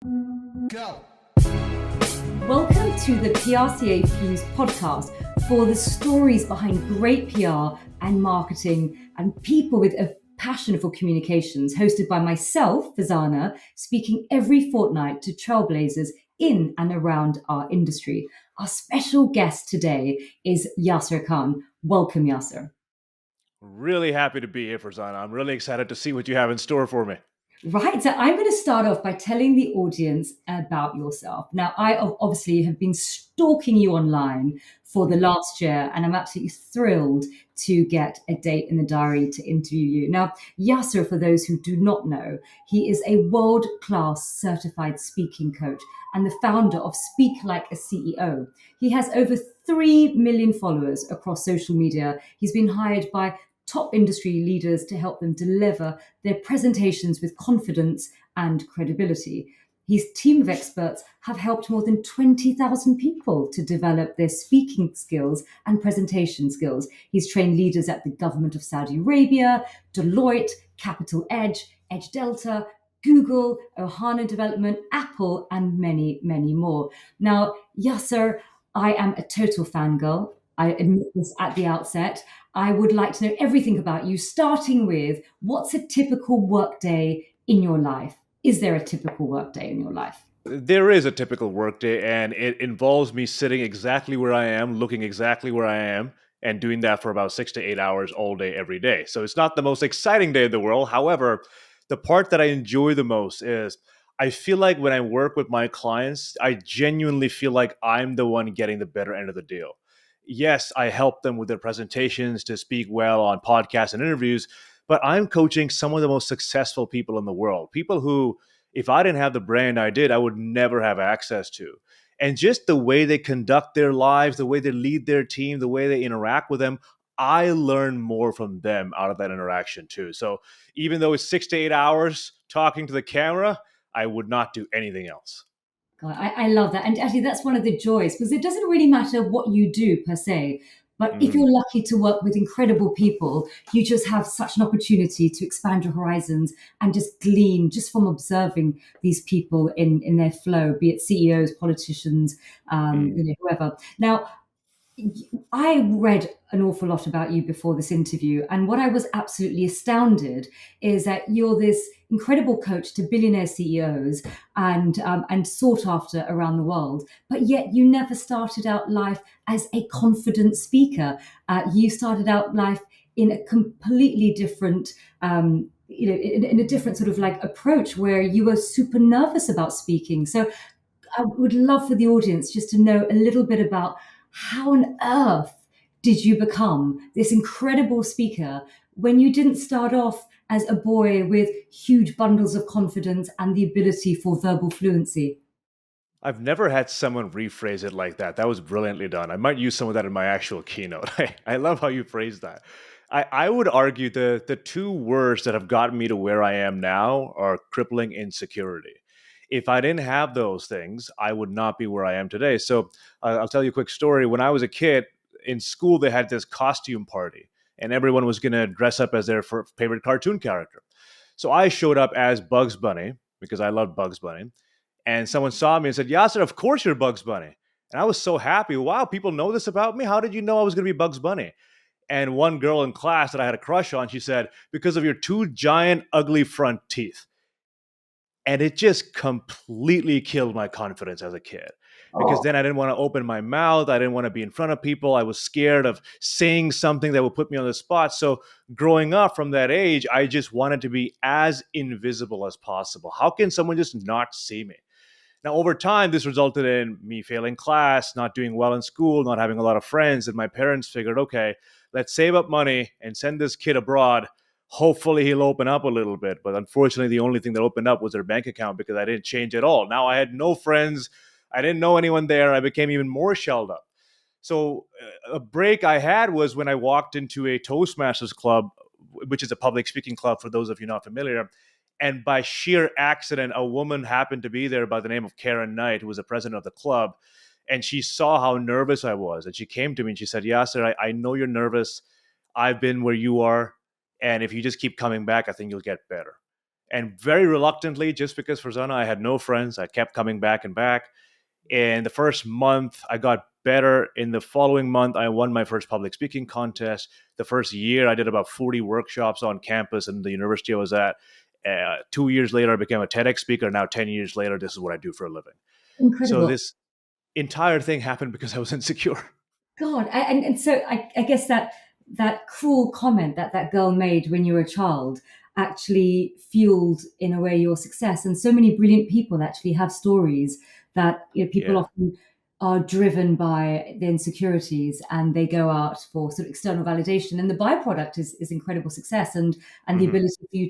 Go. Welcome to the PRCA Fuse podcast for the stories behind great PR and marketing and people with a passion for communications, hosted by myself, Farzana, speaking every fortnight to trailblazers in and around our industry. Our special guest today is Yasir Khan. Welcome, Yasir. Really happy to be here, Farzana. I'm really excited to see what you have in store for me. Right. So I'm going to start off by telling the audience about yourself. Now, I obviously have been stalking you online for the last year, and I'm absolutely thrilled to get a date in the diary to interview you. Now, Yasser, for those who do not know, he is a world-class certified speaking coach and the founder of Speak Like a CEO. He has over 3 million followers across social media. He's been hired by top industry leaders to help them deliver their presentations with confidence and credibility. His team of experts have helped more than 20,000 people to develop their speaking skills and presentation skills. He's trained leaders at the government of Saudi Arabia, Deloitte, Capital Edge, Edge Delta, Google, Ohana Development, Apple, and many, many more. Now, Yasser, I am a total fangirl. I admit this at the outset. I would like to know everything about you, starting with what's a typical workday in your life? Is there a typical workday in your life? There is a typical workday, and it involves me sitting exactly where I am, looking exactly where I am, and doing that for about 6 to 8 hours all day, every day. So it's not the most exciting day in the world. However, the part that I enjoy the most is I feel like when I work with my clients, I genuinely feel like I'm the one getting the better end of the deal. Yes, I help them with their presentations to speak well on podcasts and interviews, but I'm coaching some of the most successful people in the world, people who if I didn't have the brand I did, I would never have access to. And just the way they conduct their lives, the way they lead their team, the way they interact with them, I learn more from them out of that interaction too. So even though it's 6 to 8 hours talking to the camera, I would not do anything else. God, I love that. And actually, that's one of the joys because it doesn't really matter what you do per se. But if Mhm. you're lucky to work with incredible people, you just have such an opportunity to expand your horizons and just glean just from observing these people in their flow, be it CEOs, politicians, Mm. whoever. Now, I read an awful lot about you before this interview, and what I was absolutely astounded is that you're this incredible coach to billionaire CEOs and sought after around the world. But yet, you never started out life as a confident speaker. You started out life in a completely different. In a different sort of like approach where you were super nervous about speaking. So I would love for the audience just to know a little bit about how on earth did you become this incredible speaker when you didn't start off as a boy with huge bundles of confidence and the ability for verbal fluency? I've never had someone rephrase it like that. That was brilliantly done. I might use some of that in my actual keynote. I love how you phrased that. I would argue the two words that have gotten me to where I am now are crippling insecurity. If I didn't have those things, I would not be where I am today. So I'll tell you a quick story. When I was a kid in school, they had this costume party, and everyone was going to dress up as their favorite cartoon character. So I showed up as Bugs Bunny because I loved Bugs Bunny, and someone saw me and said, Yasser, of course you're Bugs Bunny. And I was so happy. Wow, people know this about me? How did you know I was going to be Bugs Bunny? And one girl in class that I had a crush on, she said, because of your two giant, ugly front teeth. And it just completely killed my confidence as a kid because then I didn't want to open my mouth. I didn't want to be in front of people. I was scared of saying something that would put me on the spot. So, growing up from that age, I just wanted to be as invisible as possible. How can someone just not see me? Now, over time, this resulted in me failing class, not doing well in school, not having a lot of friends. And my parents figured, okay, let's save up money and send this kid abroad. Hopefully, he'll open up a little bit. But unfortunately, the only thing that opened up was their bank account because I didn't change at all. Now I had no friends. I didn't know anyone there. I became even more shelled up. So, a break I had was when I walked into a Toastmasters club, which is a public speaking club for those of you not familiar. And by sheer accident, a woman happened to be there by the name of Karen Knight, who was the president of the club. And she saw how nervous I was. And she came to me and she said, Yasser, I know you're nervous. I've been where you are. And if you just keep coming back, I think you'll get better. And very reluctantly, just because Farzana, I had no friends, I kept coming back and back. In the first month, I got better. In the following month, I won my first public speaking contest. The first year, I did about 40 workshops on campus in the university I was at. 2 years later, I became a TEDx speaker. Now, 10 years later, this is what I do for a living. So Incredible. this entire thing happened because I was insecure. God, and so I guess that that cruel comment that that girl made when you were a child actually fueled, in a way, your success. And so many brilliant people actually have stories that, people Yeah. often are driven by the insecurities and they go out for sort of external validation, and the byproduct is incredible success and the Hmm. ability for you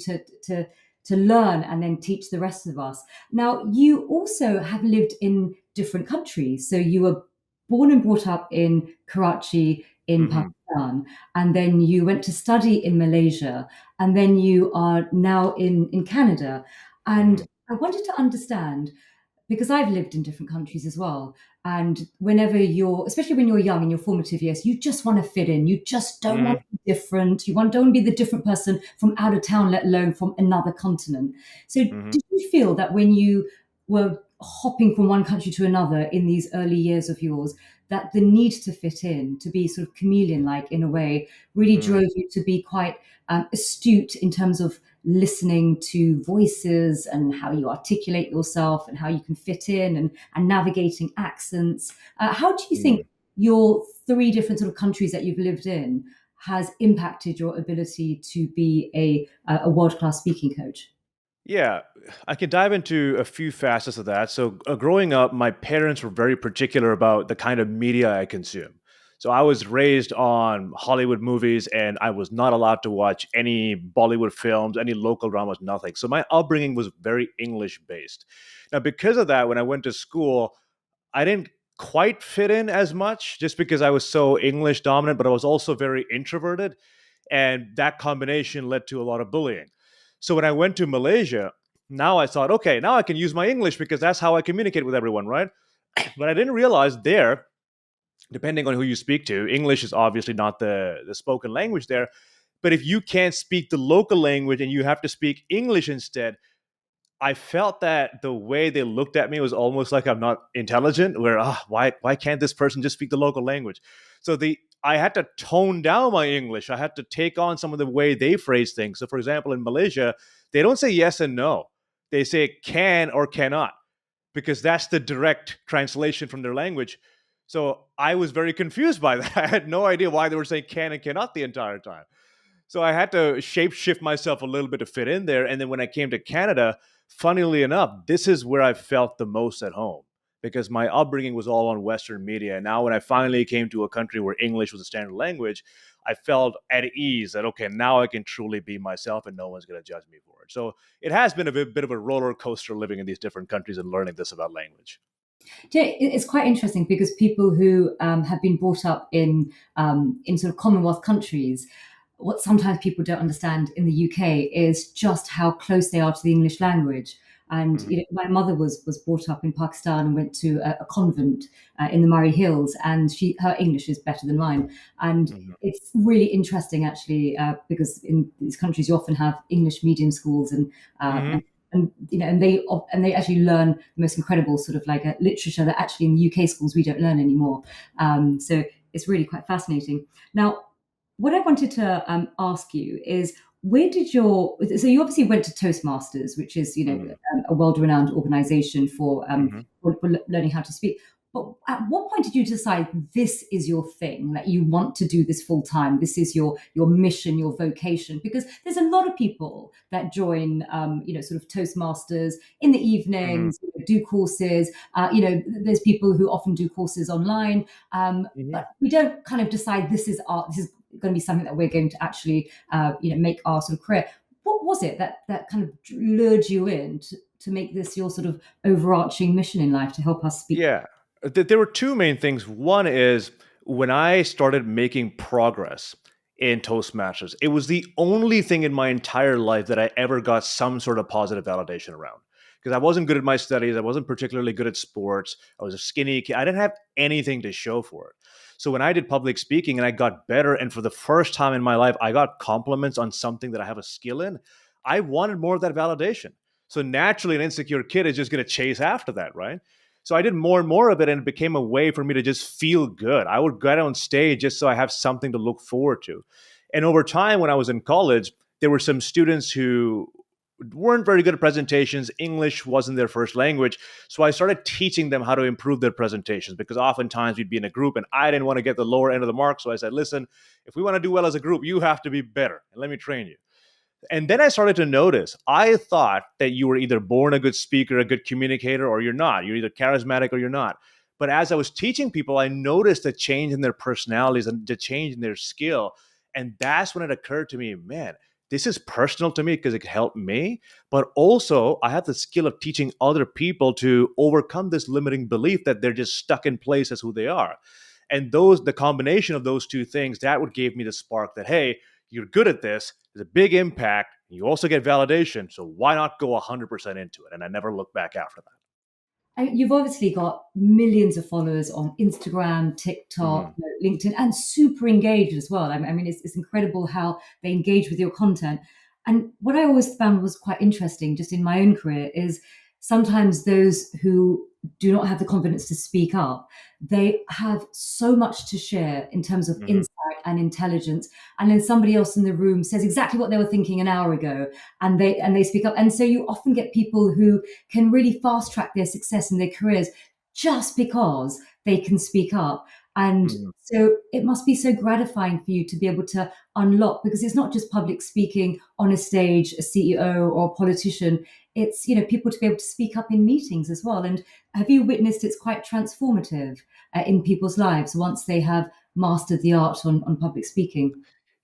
to learn and then teach the rest of us. Now, you also have lived in different countries, so you were born and brought up in Karachi in Hmm. Pakistan, and then you went to study in Malaysia, and then you are now in Canada. And Hmm. I wanted to understand, because I've lived in different countries as well. And whenever you're, especially when you're young in your formative years, you just want to fit in. You just don't want Hmm. to be different. Don't want to be the different person from out of town, let alone from another continent. So, Hmm. did you feel that when you were hopping from one country to another in these early years of yours, that the need to fit in, to be sort of chameleon like in a way, really Hmm. drove you to be quite astute in terms of listening to voices and how you articulate yourself and how you can fit in, and navigating accents? How do you think Hmm. your three different sort of countries that you've lived in has impacted your ability to be a world class speaking coach? Yeah, I can dive into a few facets of that. So, growing up, my parents were very particular about the kind of media I consume. So, I was raised on Hollywood movies, and I was not allowed to watch any Bollywood films, any local dramas, nothing. So, my upbringing was very English based. Now, because of that, when I went to school, I didn't quite fit in as much just because I was so English dominant, but I was also very introverted. And that combination led to a lot of bullying. So when I went to Malaysia, now I thought, okay, now I can use my English because that's how I communicate with everyone, right? But I didn't realize there, depending on who you speak to, English is obviously not the spoken language there. But if you can't speak the local language and you have to speak English instead, I felt that the way they looked at me was almost like I'm not intelligent. Where why can't this person just speak the local language? So the I had to tone down my English. I had to take on some of the way they phrase things. So, for example, in Malaysia, they don't say yes and no; they say can or cannot because that's the direct translation from their language. So I was very confused by that. I had no idea why they were saying can and cannot the entire time. So I had to shape shift myself a little bit to fit in there. And then when I came to Canada, funnily enough, this is where I felt the most at home because my upbringing was all on Western media. And now when I finally came to a country where English was a standard language, I felt at ease that, okay, now I can truly be myself and no one's going to judge me for it. So it has been a bit of a roller coaster living in these different countries and learning this about language. It's quite interesting because people who have been brought up in sort of Commonwealth countries, what sometimes people don't understand in the UK is just how close they are to the English language. And Hmm. my mother was brought up in Pakistan and went to a convent in the Murray Hills, and her English is better than mine. And Hmm. it's really interesting, actually, because in these countries you often have English medium schools, uh, Hmm. and and they actually learn the most incredible sort of like literature that actually in the UK schools we don't learn anymore. So it's really quite fascinating. Now, what I wanted to ask you is, where did your so you obviously went to Toastmasters, which is Hmm. a world-renowned organization Hmm. for learning how to speak. But at what point did you decide this is your thing, that you want to do this full time? This is your mission, your vocation? Because there's a lot of people that join, sort of Toastmasters in the Hmm. evenings, do courses. There's people who often do courses online, Hmm. but we don't kind of decide this is going to be something that we're going to actually, make our sort of career. What was it that kind of lured you in to make this your sort of overarching mission in life, to help us speak? Yeah. There were two main things. One is when I started making progress in Toastmasters, it was the only thing in my entire life that I ever got some sort of positive validation around. Because I wasn't good at my studies, I wasn't particularly good at sports, I was a skinny kid, I didn't have anything to show for it. So when I did public speaking and I got better, and for the first time in my life, I got compliments on something that I have a skill in, I wanted more of that validation. So naturally, an insecure kid is just going to chase after that, right? So I did more and more of it, and it became a way for me to just feel good. I would get on stage just so I have something to look forward to. And over time, when I was in college, there were some students who weren't very good at presentations. English wasn't their first language. So I started teaching them how to improve their presentations, because oftentimes we'd be in a group and I didn't want to get the lower end of the mark. So I said, listen, if we want to do well as a group, you have to be better. And let me train you. And then I started to notice, I thought that you were either born a good speaker, a good communicator, or you're not. You're either charismatic or you're not. But as I was teaching people, I noticed a change in their personalities and the change in their skill. And that's when it occurred to me, man, this is personal to me because it helped me. But also, I have the skill of teaching other people to overcome this limiting belief that they're just stuck in place as who they are. And the combination of those two things, that would give me the spark that, hey, you're good at this. There's a big impact. You also get validation. So why not go 100% into it? And I never looked back after that. You've obviously got millions of followers on Instagram, TikTok, Mhm. LinkedIn, and super engaged as well. I mean, it's incredible how they engage with your content. And what I always found was quite interesting, just in my own career, is sometimes those who do not have the confidence to speak up, they have so much to share in terms of Mhm. insight and intelligence. And then somebody else in the room says exactly what they were thinking an hour ago, and they speak up. And so you often get people who can really fast track their success in their careers just because they can speak up. And Mhm. so it must be so gratifying for you to be able to unlock, because it's not just public speaking on a stage, a CEO or a politician. It's, people to be able to speak up in meetings as well. And have you witnessed it's quite transformative in people's lives once they have mastered the art on public speaking?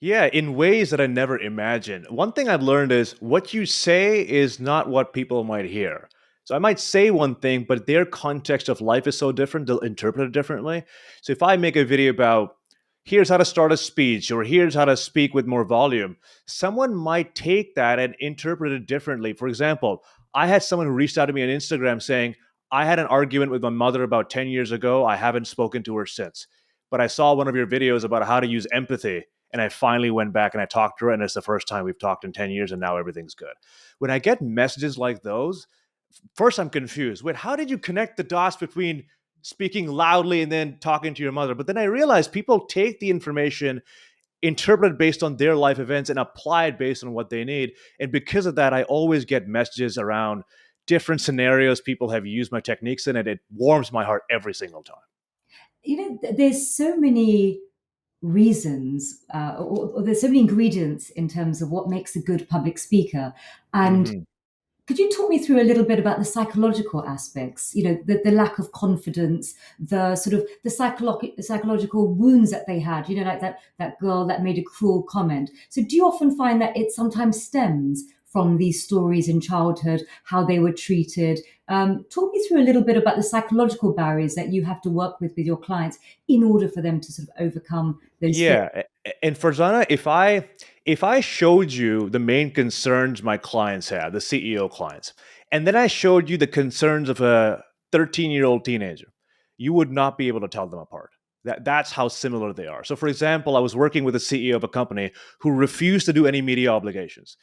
Yeah, in ways that I never imagined. One thing I've learned is what you say is not what people might hear. So I might say one thing, but their context of life is so different, they'll interpret it differently. So if I make a video about here's how to start a speech or here's how to speak with more volume, someone might take that and interpret it differently. For example, I had someone who reached out to me on Instagram saying, I had an argument with my mother about 10 years ago. I haven't spoken to her since. But I saw one of your videos about how to use empathy, and I finally went back and I talked to her, and it's the first time we've talked in 10 years, and now everything's good. When I get messages like those, first I'm confused. Wait, how did you connect the dots between speaking loudly and then talking to your mother? But then I realized people take the information, interpret it based on their life events, and apply it based on what they need. And because of that, I always get messages around different scenarios people have used my techniques in, and it warms my heart every single time. There's so many reasons, or there's so many ingredients in terms of what makes a good public speaker. And Mhm. could you talk me through a little bit about the psychological aspects? The lack of confidence, the sort of the psychological wounds that they had. Like that girl that made a cruel comment. So, do you often find that it sometimes stems from these stories in childhood, how they were treated? Talk me through a little bit about the psychological barriers that you have to work with your clients in order for them to sort of overcome those fears. Yeah, and Farzana, if I showed you the main concerns my clients have, the CEO clients, and then I showed you the concerns of a 13-year-old teenager, you would not be able to tell them apart. That's how similar they are. So, for example, I was working with a CEO of a company who refused to do any media obligations.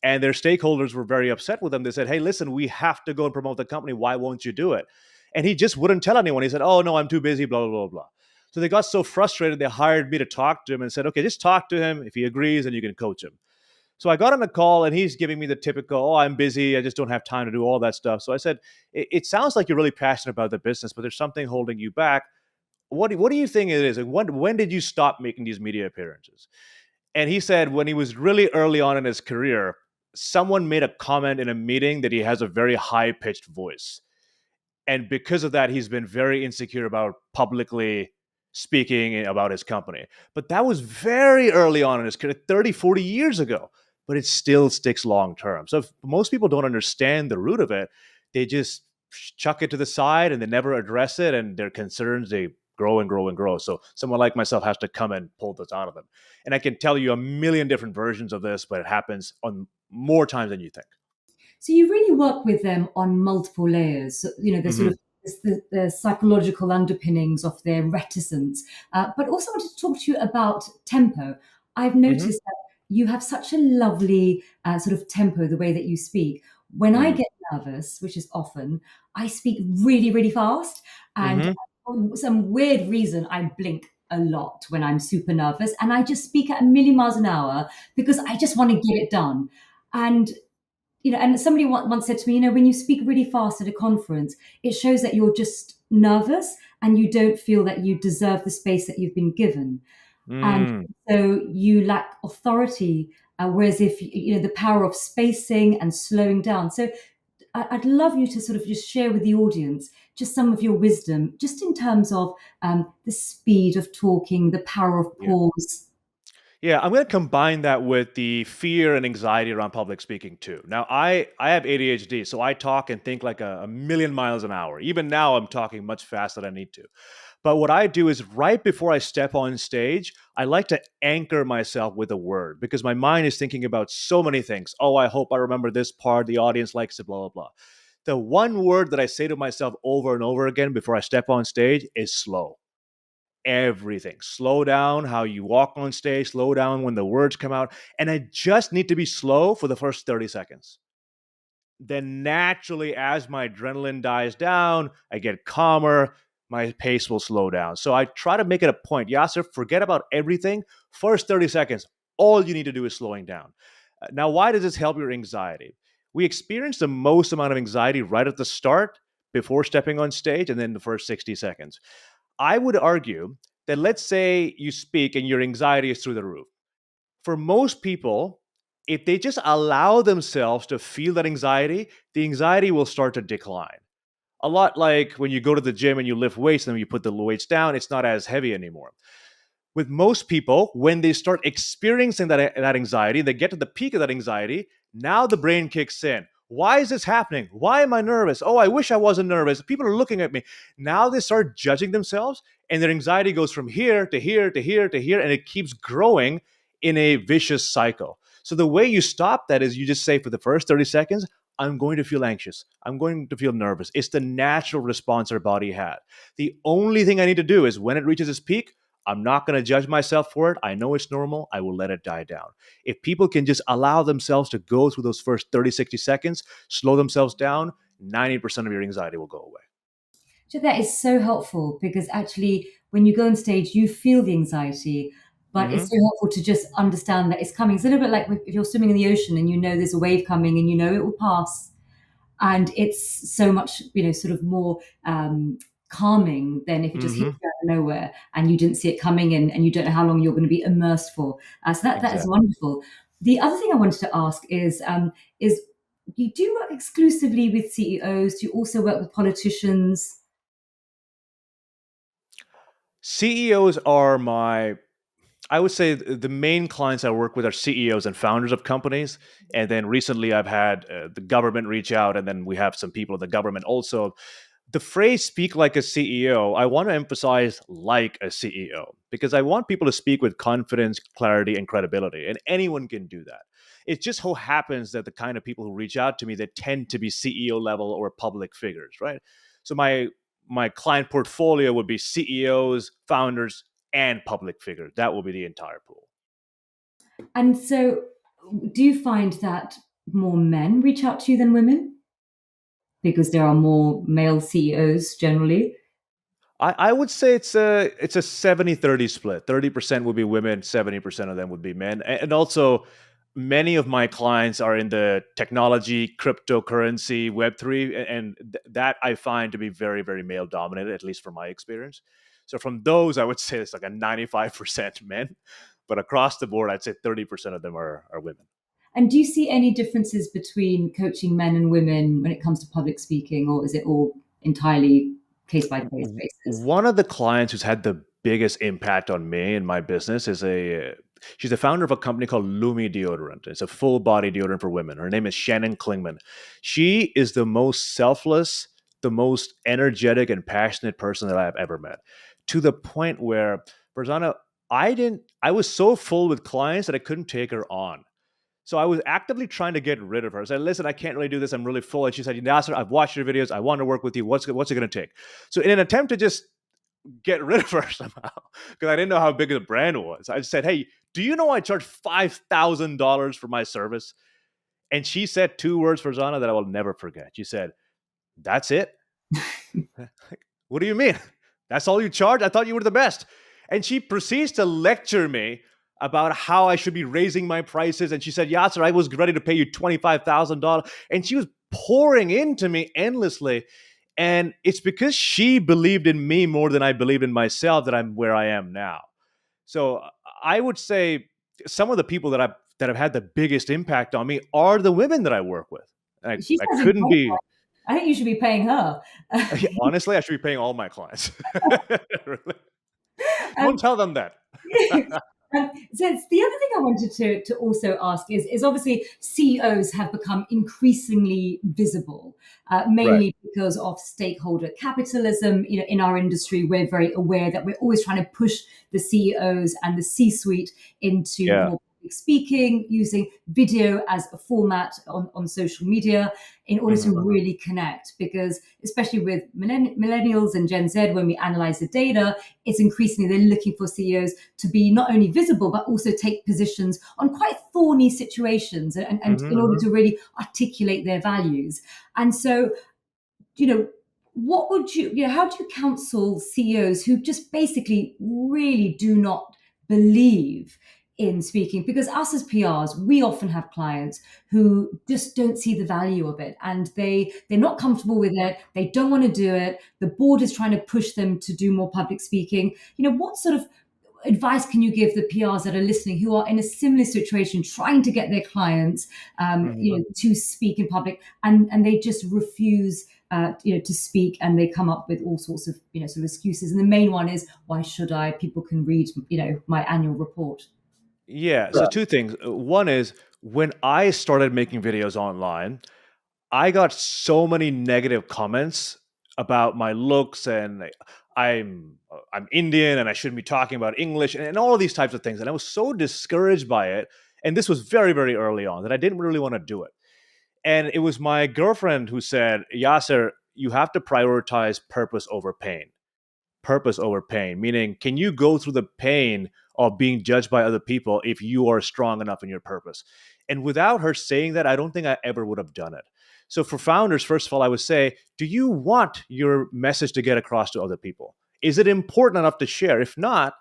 And their stakeholders were very upset with them. They said, hey, listen, we have to go and promote the company. Why won't you do it? And he just wouldn't tell anyone. He said, oh, no, I'm too busy, blah, blah, blah, blah. So they got so frustrated, they hired me to talk to him and said, okay, just talk to him. If he agrees, then you can coach him. So I got on a call and he's giving me the typical, oh, I'm busy. I just don't have time to do all that stuff. So I said, it sounds like you're really passionate about the business, but there's something holding you back. What do you think it is? And when did you stop making these media appearances? And he said when he was really early on in his career, someone made a comment in a meeting that he has a very high pitched voice, and because of that he's been very insecure about publicly speaking about his company. But that was very early on in his career, 30, 40 years ago, but it still sticks long term. So if most people don't understand the root of it, they just chuck it to the side and they never address it, and their concerns, they grow and grow and grow. So someone like myself has to come and pull this out of them. And I can tell you a million different versions of this, but it happens on more times than you think. So you really work with them on multiple layers. So, the sort Hmm. of the psychological underpinnings of their reticence, but also wanted to talk to you about tempo. I've Hmm. noticed that you have such a lovely sort of tempo, the way that you speak. When I Mm. get nervous, which is often, I speak really, really fast. And Hmm. for some weird reason, I blink a lot when I'm super nervous. And I just speak at a million miles an hour because I just want to get it done. And and somebody once said to me, when you speak really fast at a conference, it shows that you're just nervous and you don't feel that you deserve the space that you've been given. And Mm. so you lack authority. Whereas if the power of spacing and slowing down. So I'd love you to sort of just share with the audience just some of your wisdom, just in terms of the speed of talking, the power of Yeah. pause. Yeah, I'm going to combine that with the fear and anxiety around public speaking too. Now, I have ADHD, so I talk and think like a million miles an hour. Even now, I'm talking much faster than I need to. But what I do is right before I step on stage, I like to anchor myself with a word because my mind is thinking about so many things. Oh, I hope I remember this part. The audience likes it, blah, blah, blah. The one word that I say to myself over and over again before I step on stage is slow. Everything. Slow down how you walk on stage, slow down when the words come out. And I just need to be slow for the first 30 seconds. Then naturally, as my adrenaline dies down, I get calmer, my pace will slow down. So I try to make it a point. Yasser, forget about everything. First 30 seconds, all you need to do is slowing down. Now, why does this help your anxiety? We experience the most amount of anxiety right at the start before stepping on stage and then the first 60 seconds. I would argue that let's say you speak and your anxiety is through the roof. For most people, if they just allow themselves to feel that anxiety, the anxiety will start to decline. A lot like when you go to the gym and you lift weights and then you put the weights down, it's not as heavy anymore. With most people, when they start experiencing that anxiety, they get to the peak of that anxiety, now the brain kicks in. Why is this happening? Why am I nervous? Oh, I wish I wasn't nervous. People are looking at me. Now they start judging themselves, and their anxiety goes from here to here to here to here, and it keeps growing in a vicious cycle. So the way you stop that is you just say for the first 30 seconds, I'm going to feel anxious. I'm going to feel nervous. It's the natural response our body had. The only thing I need to do is when it reaches its peak, I'm not going to judge myself for it. I know it's normal. I will let it die down. If people can just allow themselves to go through those first 30, 60 seconds, slow themselves down, 90% of your anxiety will go away. So that is so helpful because actually, when you go on stage, you feel the anxiety, but it's Hmm. so helpful to just understand that it's coming. It's a little bit like if you're swimming in the ocean and you know there's a wave coming and you know it will pass, and it's so much sort of more calming than if it just hits Hmm. you out of nowhere and you didn't see it coming and you don't know how long you're going to be immersed for. So that is Exactly. wonderful. The other thing I wanted to ask is you do work exclusively with CEOs? Do you also work with politicians? CEOs are I would say the main clients I work with are CEOs and founders of companies. And then recently I've had the government reach out, and then we have some people in the government also. The phrase speak like a CEO, I want to emphasize like a CEO because I want people to speak with confidence, clarity, and credibility. And anyone can do that. It just so happens that the kind of people who reach out to me that tend to be CEO level or public figures, right? So my client portfolio would be CEOs, founders, and public figures. That will be the entire pool. And so, do you find that more men reach out to you than women because there are more male CEOs generally? I would say it's a 70-30 split. 30% would be women, 70% of them would be men. And also many of my clients are in the technology, cryptocurrency, Web3, and that I find to be very, very male dominated, at least from my experience. So from those, I would say it's like a 95% men, but across the board, I'd say 30% of them are women. And do you see any differences between coaching men and women when it comes to public speaking, or is it all entirely case by case basis? One of the clients who's had the biggest impact on me and my business is she's the founder of a company called Lumi Deodorant. It's a full body deodorant for women. Her name is Shannon Klingman. She is the most selfless, the most energetic and passionate person that I've ever met. To the point where, Farzana, I was so full with clients that I couldn't take her on. So I was actively trying to get rid of her. I said, listen, I can't really do this. I'm really full. And she said, Nasser, I've watched your videos. I want to work with you. What's it going to take? So in an attempt to just get rid of her somehow, because I didn't know how big the brand was, I just said, hey, do you know I charge $5,000 for my service? And she said two words, Farzana, that I will never forget. She said, that's it? What do you mean? That's all you charge? I thought you were the best. And she proceeds to lecture me about how I should be raising my prices. And she said, Yasir, I was ready to pay you $25,000. And she was pouring into me endlessly. And it's because she believed in me more than I believed in myself that I'm where I am now. So I would say some of the people that have had the biggest impact on me are the women that I work with. She I sounds couldn't incredible. be I think you should be paying her. honestly, I should be paying all my clients. Really. Don't um, tell them that. so it's the other thing I wanted to also ask is obviously CEOs have become increasingly visible, Right. mainly because of stakeholder capitalism. You know, in our industry, we're very aware that we're always trying to push the CEOs and the C-suite into Yeah. more public speaking, using video as a format on social media in order to Mhm. really connect. Because especially with millennials and Gen Z, when we analyze the data, it's increasingly they're looking for CEOs to be not only visible but also take positions on quite thorny situations and in Mhm. order to really articulate their values. And so, you know, what would you know, how do you counsel CEOs who just basically really do not believe in speaking? Because us as PRs, we often have clients who just don't see the value of it and they're not comfortable with it. They don't want to do it. The board is trying to push them to do more public speaking. You know, what sort of advice can you give the PRs that are listening who are in a similar situation, trying to get their clients, Mhm. to speak in public, and they just refuse, to speak, and they come up with all sorts of, sort of excuses. And the main one is, why should I? People can read, my annual report. Yeah, so two things. One is when I started making videos online, I got so many negative comments about my looks and I'm Indian and I shouldn't be talking about English and all of these types of things. And I was so discouraged by it. And this was very, very early on that I didn't really want to do it. And it was my girlfriend who said, Yasser, you have to prioritize purpose over pain. Purpose over pain, meaning, can you go through the pain of being judged by other people if you are strong enough in your purpose? And without her saying that, I don't think I ever would have done it. So, for founders, first of all, I would say, do you want your message to get across to other people? Is it important enough to share? If not,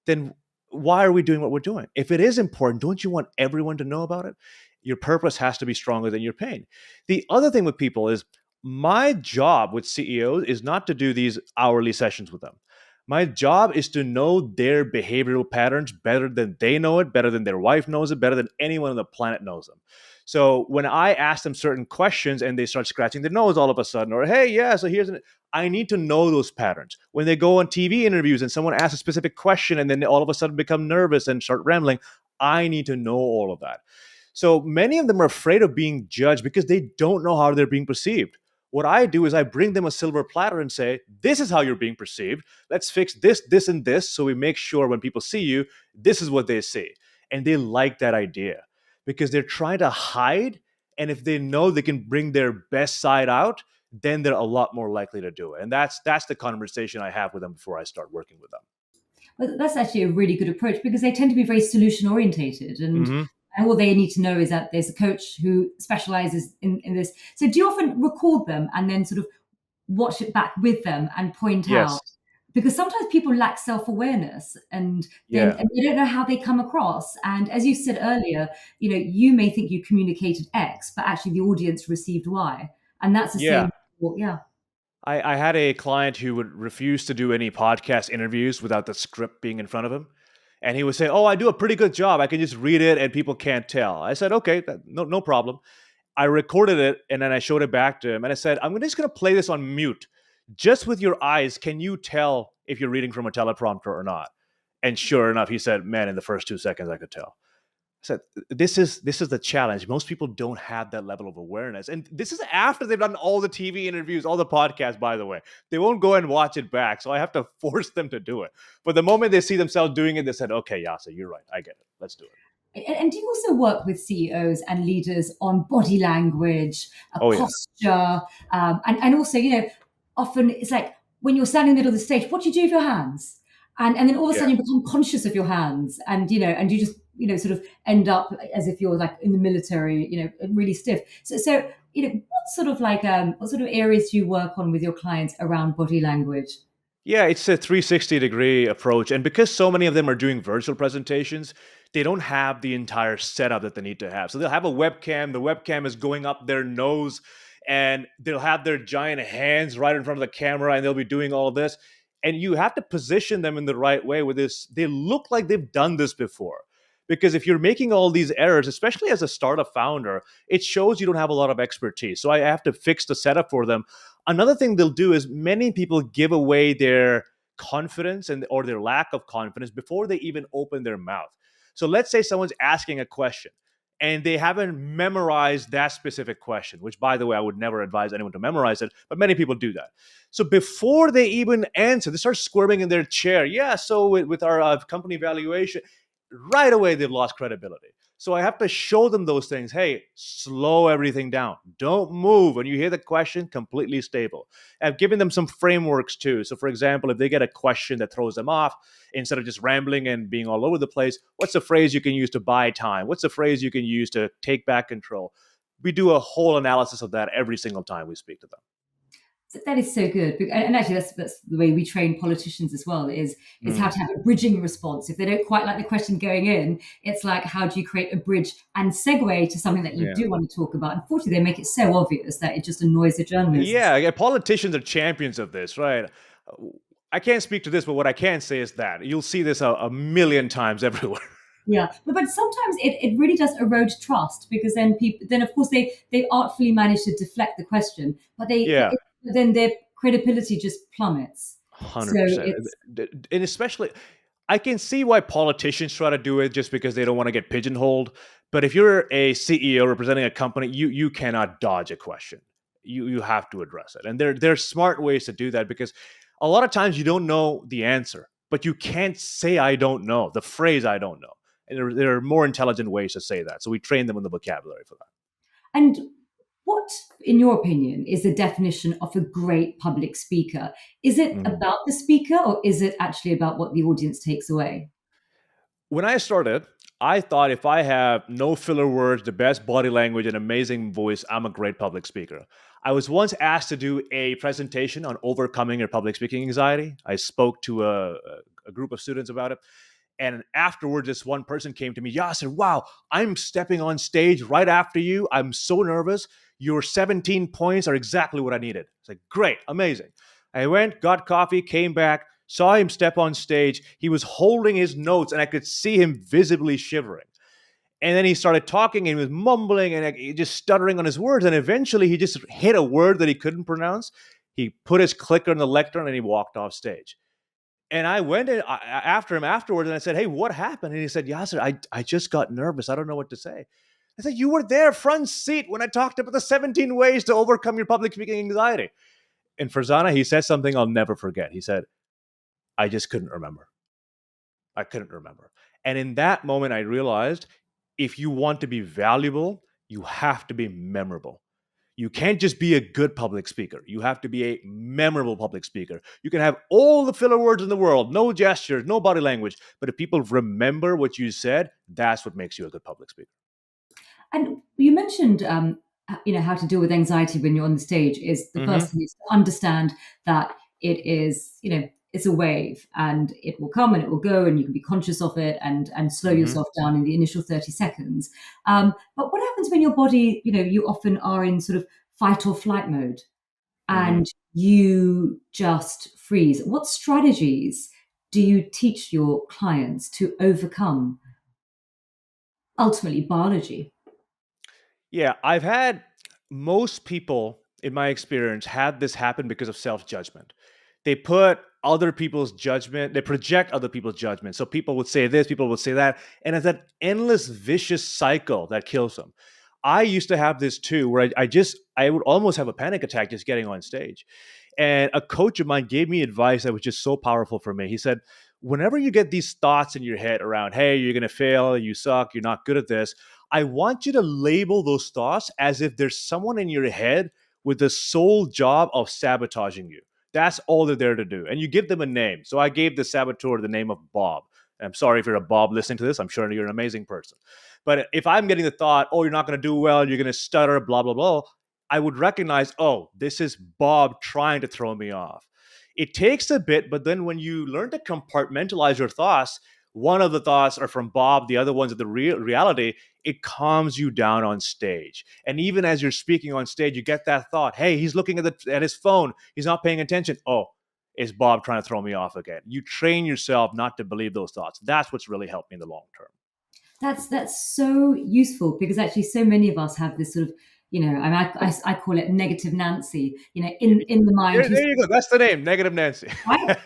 then why are we doing what we're doing? If it is important, don't you want everyone to know about it? Your purpose has to be stronger than your pain. The other thing with people is my job with CEOs is not to do these hourly sessions with them. My job is to know their behavioral patterns better than they know it, better than their wife knows it, better than anyone on the planet knows them. So when I ask them certain questions and they start scratching their nose all of a sudden, or hey, yeah, so here's an I need to know those patterns. When they go on TV interviews and someone asks a specific question and then they all of a sudden become nervous and start rambling, I need to know all of that. So many of them are afraid of being judged because they don't know how they're being perceived. What I do is I bring them a silver platter and say, this is how you're being perceived. Let's fix this, this, and this. So we make sure when people see you, this is what they see. And they like that idea because they're trying to hide. And if they know they can bring their best side out, then they're a lot more likely to do it. And that's the conversation I have with them before I start working with them. Well, that's actually a really good approach because they tend to be very solution orientated, Hmm. and all they need to know is that there's a coach who specializes in this. So do you often record them and then sort of watch it back with them and point out? Yes. Because sometimes people lack self-awareness and then Yeah. and they don't know how they come across. And as you said earlier, you may think you communicated X, but actually the audience received Y. And that's the Yeah. same. Well, yeah. I had a client who would refuse to do any podcast interviews without the script being in front of him. And he would say, oh, I do a pretty good job. I can just read it and people can't tell. I said, okay, no problem. I recorded it and then I showed it back to him. And I said, I'm just going to play this on mute. Just with your eyes, can you tell if you're reading from a teleprompter or not? And sure enough, he said, man, in the first 2 seconds, I could tell. So this is the challenge. Most people don't have that level of awareness, and this is after they've done all the TV interviews, all the podcasts. By the way, they won't go and watch it back, so I have to force them to do it. But the moment they see themselves doing it, they said, "Okay, Yasa, you're right. I get it. Let's do it." And do you also work with CEOs and leaders on body language, a Oh yeah, posture, and also, often it's like when you're standing in the middle of the stage, what do you do with your hands? and then all of a Yeah. sudden you become conscious of your hands, and and you just sort of end up as if you're like in the military, really stiff. So what sort of areas do you work on with your clients around body language? Yeah, it's a 360-degree approach. And because so many of them are doing virtual presentations, they don't have the entire setup that they need to have. So they'll have a webcam, the webcam is going up their nose, and they'll have their giant hands right in front of the camera, and they'll be doing all this. And you have to position them in the right way with this. They look like they've done this before. Because if you're making all these errors, especially as a startup founder, it shows you don't have a lot of expertise. So I have to fix the setup for them. Another thing they'll do is many people give away their confidence and or their lack of confidence before they even open their mouth. So let's say someone's asking a question and they haven't memorized that specific question, which by the way, I would never advise anyone to memorize it, but many people do that. So before they even answer, they start squirming in their chair. Yeah, so with our company valuation, right away they've lost credibility. So I have to show them those things. Hey, slow everything down. Don't move. When you hear the question, completely stable. I've given them some frameworks too. So, for example, if they get a question that throws them off, instead of just rambling and being all over the place, what's the phrase you can use to buy time? What's the phrase you can use to take back control? We do a whole analysis of that every single time we speak to them. That is so good, and actually, that's the way we train politicians as well. Is how Mm, to have a bridging response. If they don't quite like the question going in, it's like how do you create a bridge and segue to something that you yeah. do want to talk about. Unfortunately, they make it so obvious that it just annoys the journalists. Yeah, yeah, politicians are champions of this, right? I can't speak to this, but what I can say is that you'll see this a million times everywhere. Yeah, but sometimes it really does erode trust, because then of course they artfully manage to deflect the question, but Yeah, then their credibility just plummets. So 100%. it's And especially, I can see why politicians try to do it just because they don't want to get pigeonholed. But if you're a CEO representing a company, you cannot dodge a question. You have to address it. And there's smart ways to do that because a lot of times you don't know the answer, but you can't say I don't know, the phrase I don't know. And there are more intelligent ways to say that. So we train them in the vocabulary for that. And what, in your opinion, is the definition of a great public speaker? Is it Mhm. about the speaker, or is it actually about what the audience takes away? When I started, I thought if I have no filler words, the best body language, and amazing voice, I'm a great public speaker. I was once asked to do a presentation on overcoming your public speaking anxiety. I spoke to a group of students about it. And afterwards, this one person came to me, Yasir, wow, I'm stepping on stage right after you. I'm so nervous. Your 17 points are exactly what I needed. It's like, great, amazing. I went, got coffee, came back, saw him step on stage. He was holding his notes, and I could see him visibly shivering. And then he started talking and he was mumbling and just stuttering on his words. And eventually he just hit a word that he couldn't pronounce. He put his clicker in the lectern and he walked off stage. And I went after him afterwards and I said, hey, what happened? And he said, Yasser, I just got nervous. I don't know what to say. I said, you were there front seat when I talked about the 17 ways to overcome your public speaking anxiety. And Farzana, he said something I'll never forget. He said, I just couldn't remember. I couldn't remember. And in that moment, I realized if you want to be valuable, you have to be memorable. You can't just be a good public speaker. You have to be a memorable public speaker. You can have all the filler words in the world, no gestures, no body language. But if people remember what you said, that's what makes you a good public speaker. And you mentioned, how to deal with anxiety when you're on the stage. Is the Hmm. first thing is to understand that it is, it's a wave, and it will come and it will go, and you can be conscious of it, and slow Hmm. yourself down in the initial 30 seconds. But what happens when your body, you often are in sort of fight or flight mode, Hmm. and you just freeze? What strategies do you teach your clients to overcome ultimately biology? Yeah, I've had most people in my experience had this happen because of self judgment. They put other people's judgment, they project other people's judgment. So people would say this, people would say that. And it's that endless vicious cycle that kills them. I used to have this too, where I would almost have a panic attack just getting on stage. And a coach of mine gave me advice that was just so powerful for me. He said, whenever you get these thoughts in your head around, hey, you're going to fail, you suck, you're not good at this, I want you to label those thoughts as if there's someone in your head with the sole job of sabotaging you. That's all they're there to do. And you give them a name. So I gave the saboteur the name of Bob. And I'm sorry if you're a Bob listening to this. I'm sure you're an amazing person. But if I'm getting the thought, oh, you're not going to do well, you're going to stutter, blah, blah, blah, I would recognize, oh, this is Bob trying to throw me off. It takes a bit, but then when you learn to compartmentalize your thoughts, one of the thoughts are from Bob, the other ones are the reality, it calms you down on stage. And even as you're speaking on stage, you get that thought, hey, he's looking at his phone, he's not paying attention. Oh, is Bob trying to throw me off again? You train yourself not to believe those thoughts. That's what's really helped me in the long term. That's so useful, because actually so many of us have this sort of, I call it negative Nancy, in the mind, who's There you go. That's the name, Negative Nancy. right,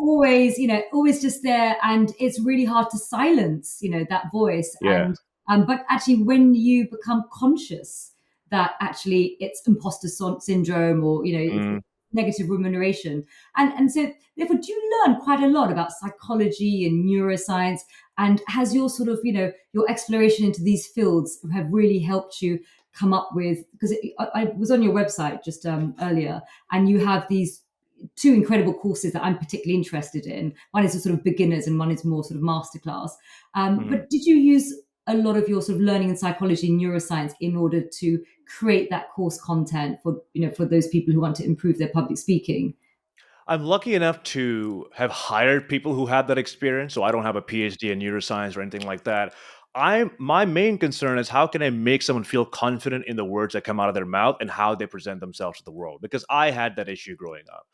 always, always just there, and it's really hard to silence, that voice. Yeah. And but actually, when you become conscious that actually it's imposter syndrome, or it's Mm. negative rumination, and so therefore, do you learn quite a lot about psychology and neuroscience? And has your sort of, your exploration into these fields have really helped you come up with, because I was on your website just earlier, and you have these two incredible courses that I'm particularly interested in. One is a sort of beginners, and one is more sort of masterclass. Mhm. But did you use a lot of your sort of learning in psychology and neuroscience in order to create that course content for, for those people who want to improve their public speaking? I'm lucky enough to have hired people who have that experience, so I don't have a PhD in neuroscience or anything like that. My main concern is how can I make someone feel confident in the words that come out of their mouth and how they present themselves to the world? Because I had that issue growing up.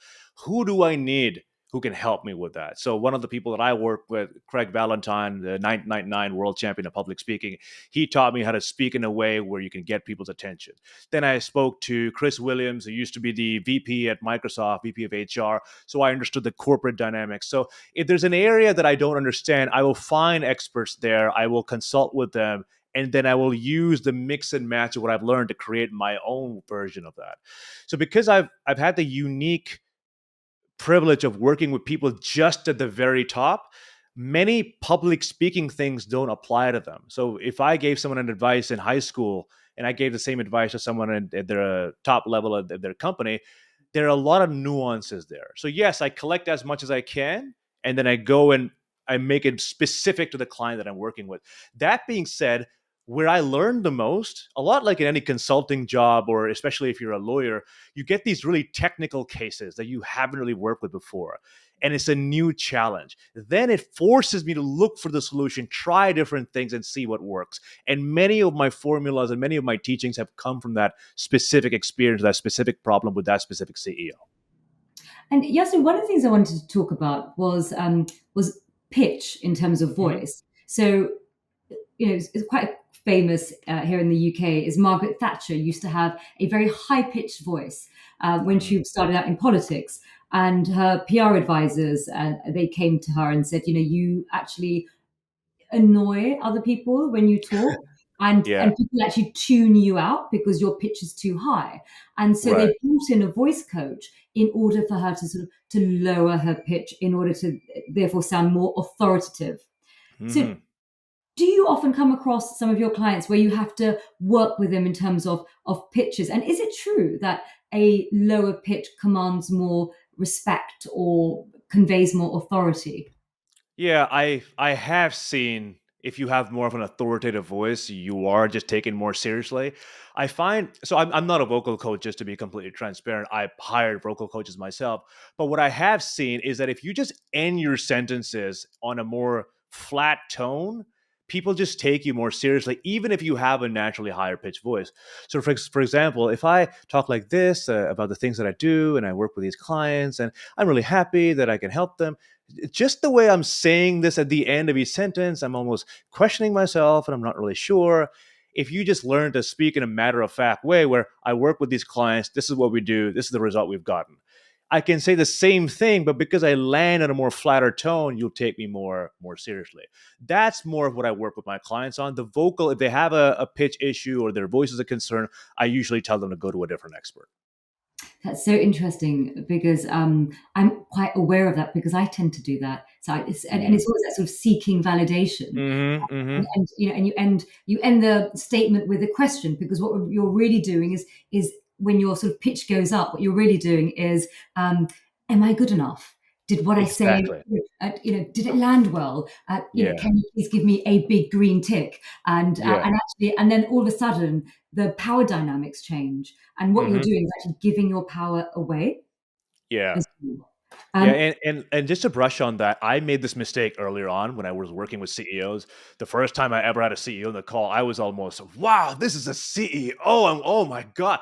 Who do I need who can help me with that? So one of the people that I work with, Craig Valentine, the 1999 world champion of public speaking, he taught me how to speak in a way where you can get people's attention. Then I spoke to Chris Williams, who used to be the VP at Microsoft, VP of HR. So I understood the corporate dynamics. So if there's an area that I don't understand, I will find experts there. I will consult with them. And then I will use the mix and match of what I've learned to create my own version of that. So because I've had the unique privilege of working with people just at the very top, many public speaking things don't apply to them. So if I gave someone an advice in high school and I gave the same advice to someone at their top level of their company, there are a lot of nuances there. So yes, I collect as much as I can, and then I go and I make it specific to the client that I'm working with. That being said, where I learned the most, a lot like in any consulting job, or especially if you're a lawyer, you get these really technical cases that you haven't really worked with before. And it's a new challenge. Then it forces me to look for the solution, try different things, and see what works. And many of my formulas and many of my teachings have come from that specific experience, that specific problem with that specific CEO. And Yasser, one of the things I wanted to talk about was pitch in terms of Mm-hmm. voice. So, it's quite famous here in the UK. Is Margaret Thatcher used to have a very high pitched voice when Mm-hmm. she started out in politics, and her PR advisors they came to her and said, you actually annoy other people when you talk. And, Yeah. and people actually tune you out because your pitch is too high. And so Right. they brought in a voice coach in order for her to sort of to lower her pitch in order to therefore sound more authoritative. So Mm-hmm. do you often come across some of your clients where you have to work with them in terms of pitches? And is it true that a lower pitch commands more respect or conveys more authority? Yeah, I have seen if you have more of an authoritative voice, you are just taken more seriously. I find so I'm not a vocal coach, just to be completely transparent. I hired vocal coaches myself, but what I have seen is that if you just end your sentences on a more flat tone, people just take you more seriously, even if you have a naturally higher pitched voice. So, for example, if I talk like this about the things that I do and I work with these clients and I'm really happy that I can help them, just the way I'm saying this at the end of each sentence, I'm almost questioning myself and I'm not really sure. If you just learn to speak in a matter of fact way, where I work with these clients, this is what we do, this is the result we've gotten. I can say the same thing, but because I land at a more flatter tone, you'll take me more seriously. That's more of what I work with my clients on. The vocal, if they have a pitch issue or their voice is a concern, I usually tell them to go to a different expert. That's so interesting, because I'm quite aware of that, because I tend to do that. So and Mm-hmm. it's always that sort of seeking validation. Mm-hmm. Mm-hmm. And you end the statement with a question, because what you're really doing is when your sort of pitch goes up, what you're really doing is am I good enough? Did what I say, Exactly. did it land well? Yeah. Can you please give me a big green tick? Yeah. And actually, and then all of a sudden, the power dynamics change, and what you're Hmm. doing is actually giving your power away Yeah. as well. Yeah, Um, and just to brush on that, I made this mistake earlier on when I was working with CEOs. The first time I ever had a CEO in the call, I was almost, wow, this is a CEO. Oh my God.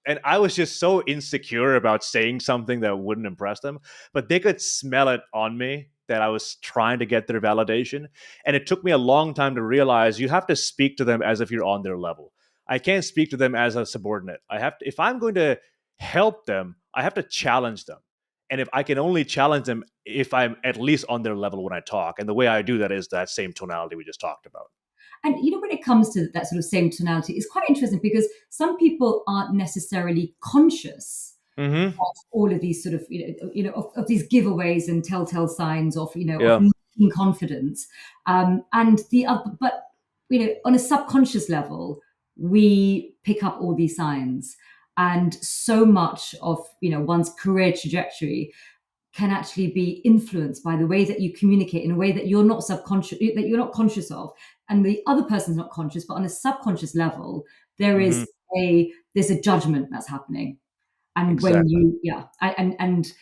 And I was just so insecure about saying something that wouldn't impress them, but they could smell it on me that I was trying to get their validation. And it took me a long time to realize you have to speak to them as if you're on their level. I can't speak to them as a subordinate. I have to, if I'm going to help them, I have to challenge them, and if I can only challenge them if I'm at least on their level when I talk. And the way I do that is that same tonality we just talked about. and when it comes to that sort of same tonality, it's quite interesting because some people aren't necessarily conscious Mm-hmm. of all of these sort of of these giveaways and telltale signs of of Yeah. lacking confidence, and the other, but on a subconscious level we pick up all these signs, and so much of one's career trajectory can actually be influenced by the way that you communicate in a way that you're not subconscious, that you're not conscious of, and the other person's not conscious, but on a subconscious level there Mm-hmm. is there's a judgment that's happening. And when Exactly. you and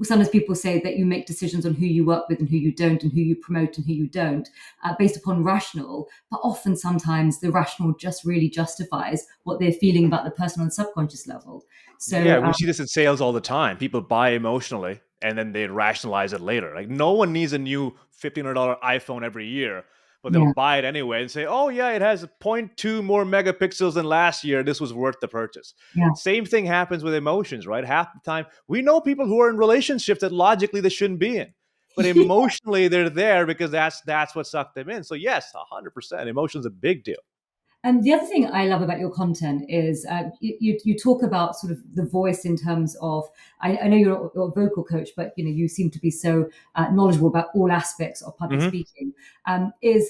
sometimes people say that you make decisions on who you work with and who you don't, and who you promote and who you don't, based upon rational, but often sometimes the rational just really justifies what they're feeling about the person on the subconscious level. Yeah, So we see this in sales all the time. People buy emotionally and then they rationalize it later. Like no one needs a new $1,500 iPhone every year, but they'll yeah, buy it anyway and say, "Oh yeah, it has zero point 0.2 more megapixels than last year. This was worth the purchase." yeah. Same thing happens with emotions, right? Half the time, we know people who are in relationships that logically they shouldn't be in, but emotionally they're there because that's what sucked them in. So yes, 100%, emotion's a big deal. And the other thing I love about your content is you talk about sort of the voice in terms of, I know you're a vocal coach, but you seem to be so knowledgeable about all aspects of public Hmm. speaking. Is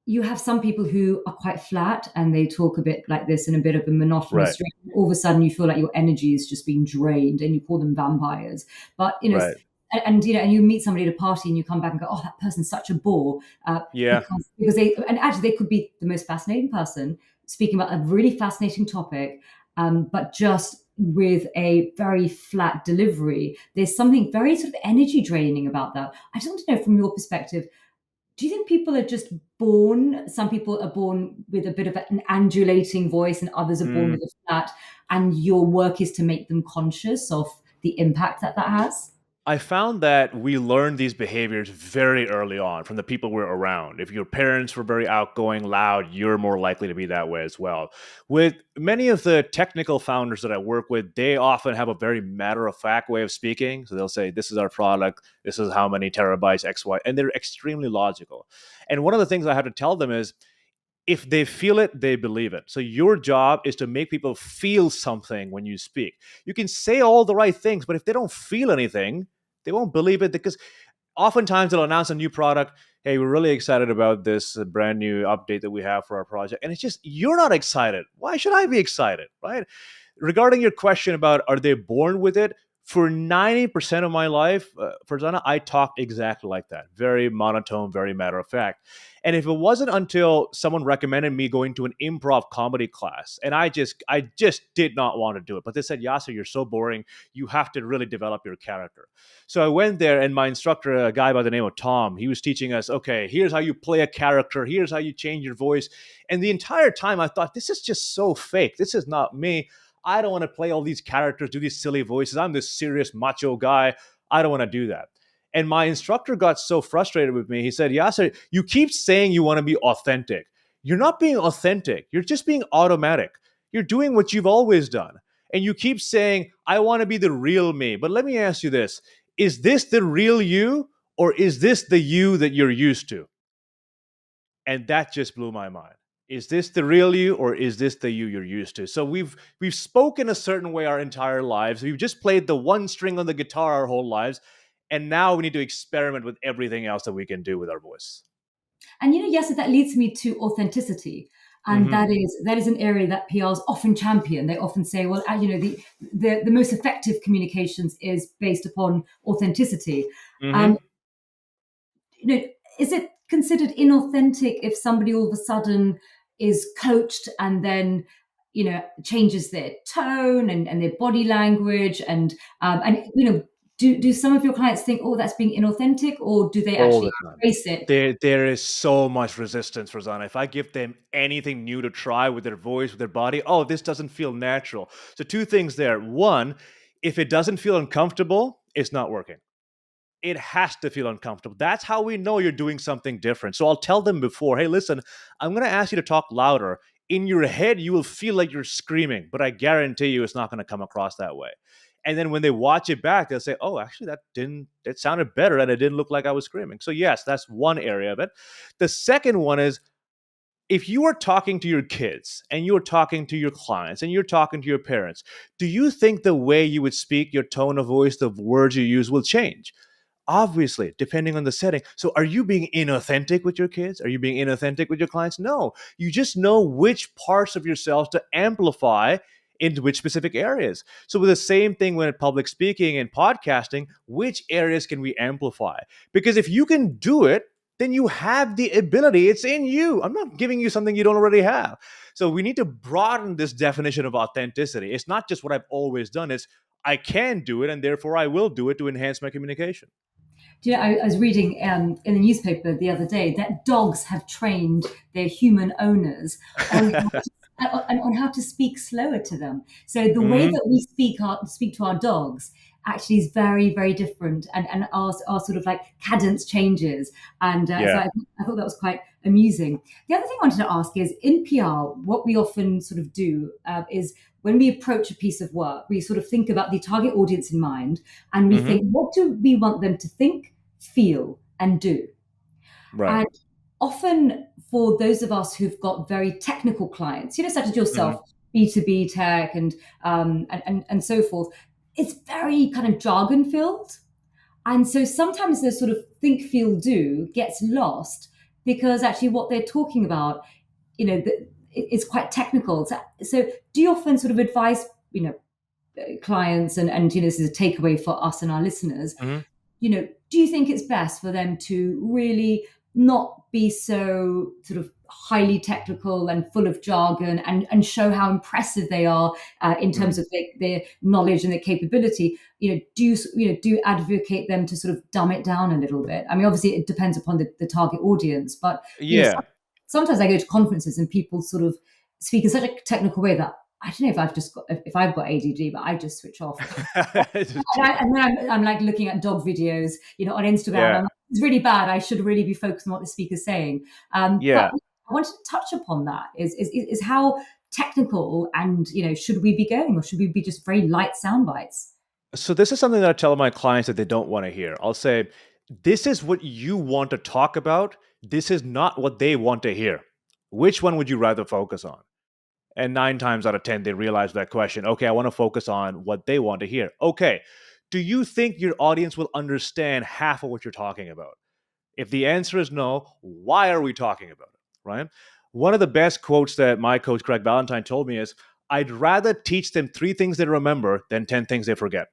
you have some people who are quite flat and they talk a bit like this in a bit of a monotonous Right, stream. All of a sudden, you feel like your energy is just being drained, and you call them vampires. But right. and you meet somebody at a party and you come back and go, "Oh, that person's such a bore," Yeah. because they, and actually they could be the most fascinating person speaking about a really fascinating topic, but just with a very flat delivery. There's something very sort of energy draining about that. I just want to know from your perspective, do you think people are just born? Some people are born with a bit of an undulating voice, and others are born Mm. with a flat. And your work is to make them conscious of the impact that that has. I found that we learn these behaviors very early on from the people we're around. If your parents were very outgoing, loud, you're more likely to be that way as well. With many of the technical founders that I work with, they often have a very matter of fact way of speaking. So they'll say, "This is our product, this is how many terabytes, X, Y," and they're extremely logical. And one of the things I have to tell them is, if they feel it, they believe it. So your job is to make people feel something when you speak. You can say all the right things, but if they don't feel anything, they won't believe it, because oftentimes they'll announce a new product. "Hey, we're really excited about this brand new update that we have for our project." And it's just, you're not excited. Why should I be excited, right? Regarding your question about are they born with it, for 90% of my life, Farzana, I talked exactly like that. Very monotone, very matter of fact. And if it wasn't until someone recommended me going to an improv comedy class, and I just did not want to do it, but they said, "Yasir, you're so boring. You have to really develop your character." So I went there, and my instructor, a guy by the name of Tom, he was teaching us, okay, here's how you play a character, here's how you change your voice. And the entire time I thought, this is just so fake. This is not me. I don't want to play all these characters, do these silly voices. I'm this serious macho guy. I don't want to do that. And my instructor got so frustrated with me. He said, "Yasser, you keep saying you want to be authentic. You're not being authentic. You're just being automatic. You're doing what you've always done. And you keep saying, I want to be the real me. But let me ask you this, is this the real you, or is this the you that you're used to?" And that just blew my mind. Is this the real you, or is this the you you're used to? So we've spoken a certain way our entire lives. We've just played the one string on the guitar our whole lives, and now we need to experiment with everything else that we can do with our voice. And yes, that leads me to authenticity. And that is an area that PRs often champion. They often say, well, the most effective communications is based upon authenticity. Hmm. Um, you know, is it considered inauthentic if somebody all of a sudden is coached and then changes their tone and their body language and do some of your clients think, oh, that's being inauthentic, or do they All actually the time. embrace it? There is so much resistance, Rosanna. If I give them anything new to try with their voice, with their body, oh, this doesn't feel natural. So two things there. One, if it doesn't feel uncomfortable, it's not working. It has to feel uncomfortable. That's how we know you're doing something different. So I'll tell them before, hey, listen, I'm going to ask you to talk louder. In your head, you will feel like you're screaming, but I guarantee you it's not going to come across that way. And then when they watch it back, they'll say, oh, actually, it sounded better and it didn't look like I was screaming. So, yes, that's one area of it. The second one is if you are talking to your kids and you're talking to your clients and you're talking to your parents, do you think the way you would speak, your tone of voice, the words you use will change? Obviously, depending on the setting. So, are you being inauthentic with your kids? Are you being inauthentic with your clients? No. You just know which parts of yourself to amplify in which specific areas. So, with the same thing when public speaking and podcasting, which areas can we amplify? Because if you can do it, then you have the ability. It's in you. I'm not giving you something you don't already have. So, we need to broaden this definition of authenticity. It's not just what I've always done, it's I can do it, and therefore I will do it to enhance my communication. Do you know, I was reading in the newspaper the other day that dogs have trained their human owners on on how to speak slower to them. So the way Mhm. that we speak to our dogs actually is very, very different, and our sort of like cadence changes. And so Yeah. I thought that was quite amusing. The other thing I wanted to ask is, in PR, what we often sort of do is when we approach a piece of work, we sort of think about the target audience in mind, and we Mhm. think, what do we want them to think, feel, and do? Right. And often for those of us who've got very technical clients, such as yourself, Mhm. B2B tech and so forth, it's very kind of jargon filled. And so sometimes the sort of think, feel, do gets lost because actually what they're talking about, is quite technical. So do you often sort of advise, clients and this is a takeaway for us and our listeners, Mhm. do you think it's best for them to really not be so sort of highly technical and full of jargon and show how impressive they are in terms Mhm. of their knowledge and their capability? Do you advocate them to sort of dumb it down a little bit? I mean, obviously it depends upon the target audience, but Yeah. sometimes I go to conferences and people sort of speak in such a technical way that I don't know if I've got ADD, but I just switch off. And then I'm like looking at dog videos, on Instagram. And Yeah. I'm like, it's really bad. I should really be focused on what the speaker's saying. But Yeah. I wanted to touch upon that is how technical and should we be going, or should we be just very light sound bites? So this is something that I tell my clients that they don't want to hear. I'll say, this is what you want to talk about. This is not what they want to hear. Which one would you rather focus on? And 9 times out of 10, they realize that question. Okay, I want to focus on what they want to hear. Okay. Do you think your audience will understand half of what you're talking about? If the answer is no, why are we talking about it? Right? One of the best quotes that my coach Craig Ballantyne told me is, I'd rather teach them 3 things they remember than 10 things they forget.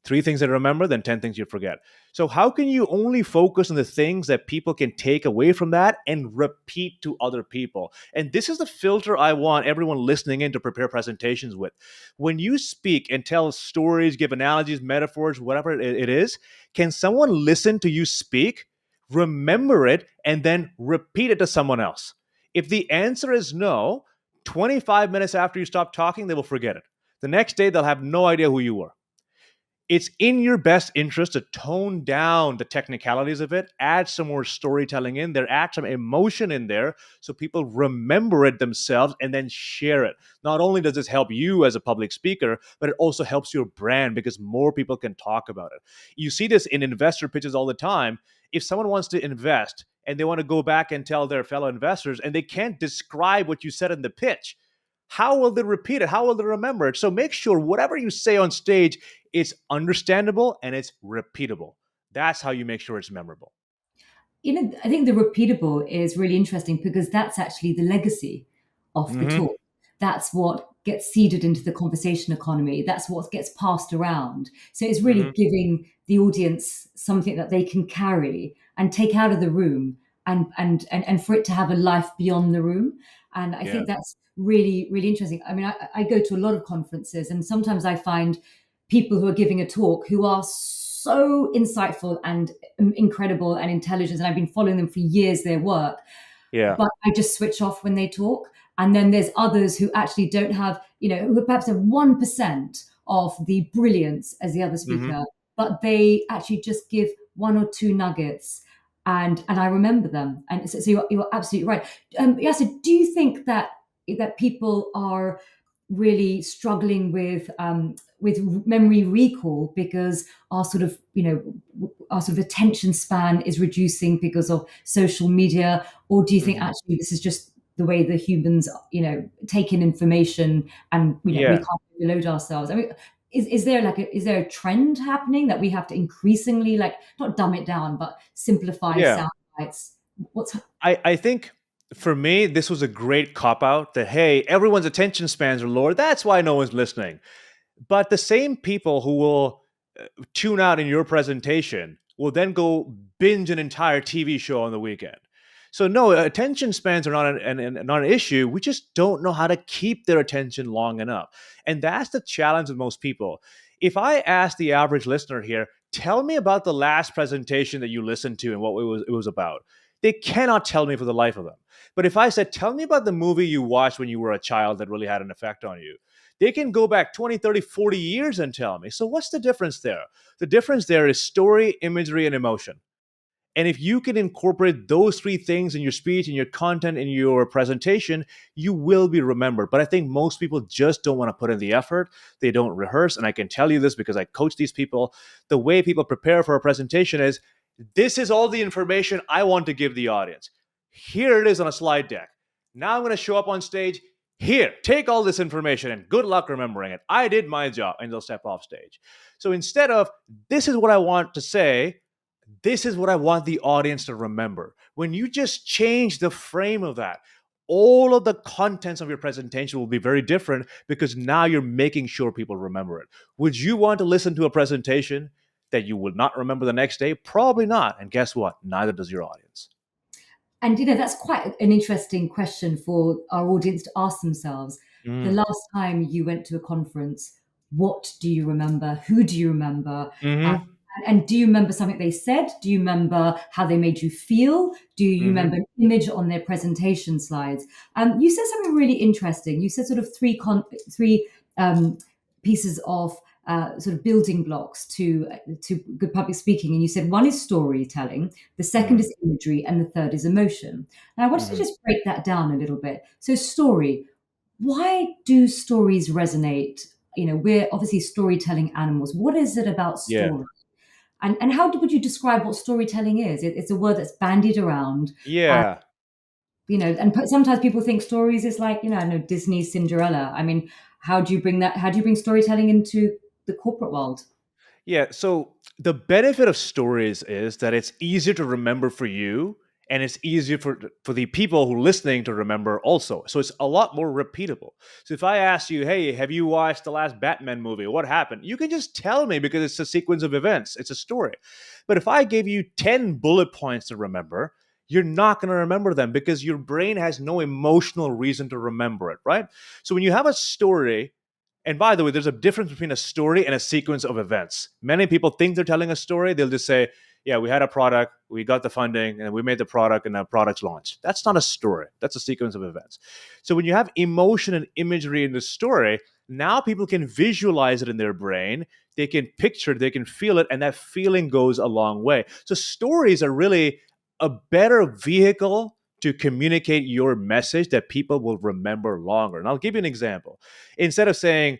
3 things that remember, then 10 things you forget. So, how can you only focus on the things that people can take away from that and repeat to other people? And this is the filter I want everyone listening in to prepare presentations with. When you speak and tell stories, give analogies, metaphors, whatever it is, can someone listen to you speak, remember it, and then repeat it to someone else? If the answer is no, 25 minutes after you stop talking, they will forget it. The next day, they'll have no idea who you were. It's in your best interest to tone down the technicalities of it, add some more storytelling in there, add some emotion in there so people remember it themselves and then share it. Not only does this help you as a public speaker, but it also helps your brand because more people can talk about it. You see this in investor pitches all the time. If someone wants to invest and they want to go back and tell their fellow investors and they can't describe what you said in the pitch, how will they repeat it? How will they remember it? So make sure whatever you say on stage, it's understandable and it's repeatable. That's how you make sure it's memorable. I think the repeatable is really interesting because that's actually the legacy of the Hmm. talk. That's what gets seeded into the conversation economy. That's what gets passed around. So it's really Hmm. giving the audience something that they can carry and take out of the room, and for it to have a life beyond the room. And I Yeah. think that's really, really interesting. I mean, I go to a lot of conferences, and sometimes I find people who are giving a talk who are so insightful and incredible and intelligent, and I've been following them for years, their work, Yeah. but I just switch off when they talk. And then there's others who actually don't have, who perhaps have 1% of the brilliance as the other Hmm. speaker, but they actually just give one or two nuggets, and I remember them. And so you're absolutely right. Yasser, do you think that people are really struggling with memory recall because our sort of our sort of attention span is reducing because of social media, or do you think Hmm. actually this is just the way the humans take in information, and we Yeah. can't load ourselves? I mean, is there is there a trend happening that we have to increasingly, like, not dumb it down but simplify Yeah. sound bites? What's I think for me, this was a great cop out that, hey, everyone's attention spans are lower. That's why no one's listening. But the same people who will tune out in your presentation will then go binge an entire TV show on the weekend. So no, attention spans are not an issue. We just don't know how to keep their attention long enough, and that's the challenge with most people. If I ask the average listener here, tell me about the last presentation that you listened to and what it was about, they cannot tell me for the life of them. But if I said, tell me about the movie you watched when you were a child that really had an effect on you, they can go back 20, 30, 40 years and tell me. So what's the difference there? The difference there is story, imagery, and emotion. And if you can incorporate those three things in your speech, in your content, in your presentation, you will be remembered. But I think most people just don't want to put in the effort. They don't rehearse. And I can tell you this because I coach these people. The way people prepare for a presentation is, this is all the information I want to give the audience. Here it is on a slide deck. Now I'm going to show up on stage. Here, take all this information and good luck remembering it. I did my job. And they'll step off stage. So instead of, this is what I want to say, this is what I want the audience to remember. When you just change the frame of that, all of the contents of your presentation will be very different because now you're making sure people remember it. Would you want to listen to a presentation that you will not remember the next day? Probably not. And guess what? Neither does your audience. And that's quite an interesting question for our audience to ask themselves. The Mm. last time you went to a conference, what do you remember? Who do you remember? Uh, Hmm. and do you remember something they said? Do you remember how they made you feel? Do you Hmm. remember an image on their presentation slides? You said something really interesting. You said sort of three pieces of sort of building blocks to good public speaking, and you said one is storytelling, the second Hmm. is imagery, and the third is emotion. And I wanted to Hmm. just break that down a little bit. So, story. Why do stories resonate? We're obviously storytelling animals. What is it about Yeah. story? And how would you describe what storytelling is? It's a word that's bandied around. And, Yeah. sometimes people think stories is like, I know, Disney's Cinderella. I mean, how do you bring storytelling into the corporate world? Yeah. So the benefit of stories is that it's easier to remember for you, and it's easier for the people who are listening to remember also. So it's a lot more repeatable. So if I ask you, hey, have you watched the last Batman movie? What happened? You can just tell me because it's a sequence of events. It's a story. But if I gave you 10 bullet points to remember, you're not going to remember them because your brain has no emotional reason to remember it, right? So when you have a story, and by the way, there's a difference between a story and a sequence of events. Many people think they're telling a story. They'll just say, yeah, we had a product, we got the funding, and we made the product, and the product's launched. That's not a story. That's a sequence of events. So when you have emotion and imagery in the story, now people can visualize it in their brain. They can picture it, they can feel it, and that feeling goes a long way. So stories are really a better vehicle to communicate your message that people will remember longer. And I'll give you an example. Instead of saying,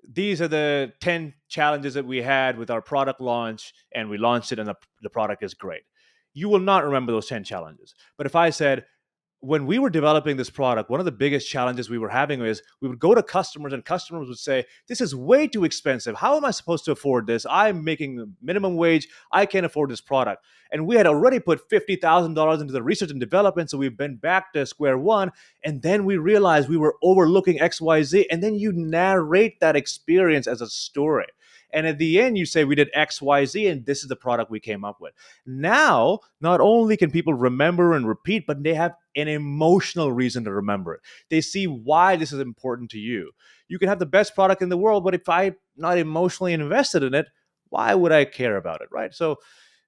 these are the 10 challenges that we had with our product launch and we launched it and the product is great, you will not remember those 10 challenges. But if I said, when we were developing this product, one of the biggest challenges we were having is we would go to customers and customers would say, this is way too expensive. How am I supposed to afford this? I'm making minimum wage. I can't afford this product. And we had already put $50,000 into the research and development. So we've been back to square one. And then we realized we were overlooking XYZ. And then you narrate that experience as a story. And at the end, you say, we did XYZ, and this is the product we came up with. Now, not only can people remember and repeat, but they have an emotional reason to remember it. They see why this is important to you. You can have the best product in the world, but if I'm not emotionally invested in it, why would I care about it, right? So,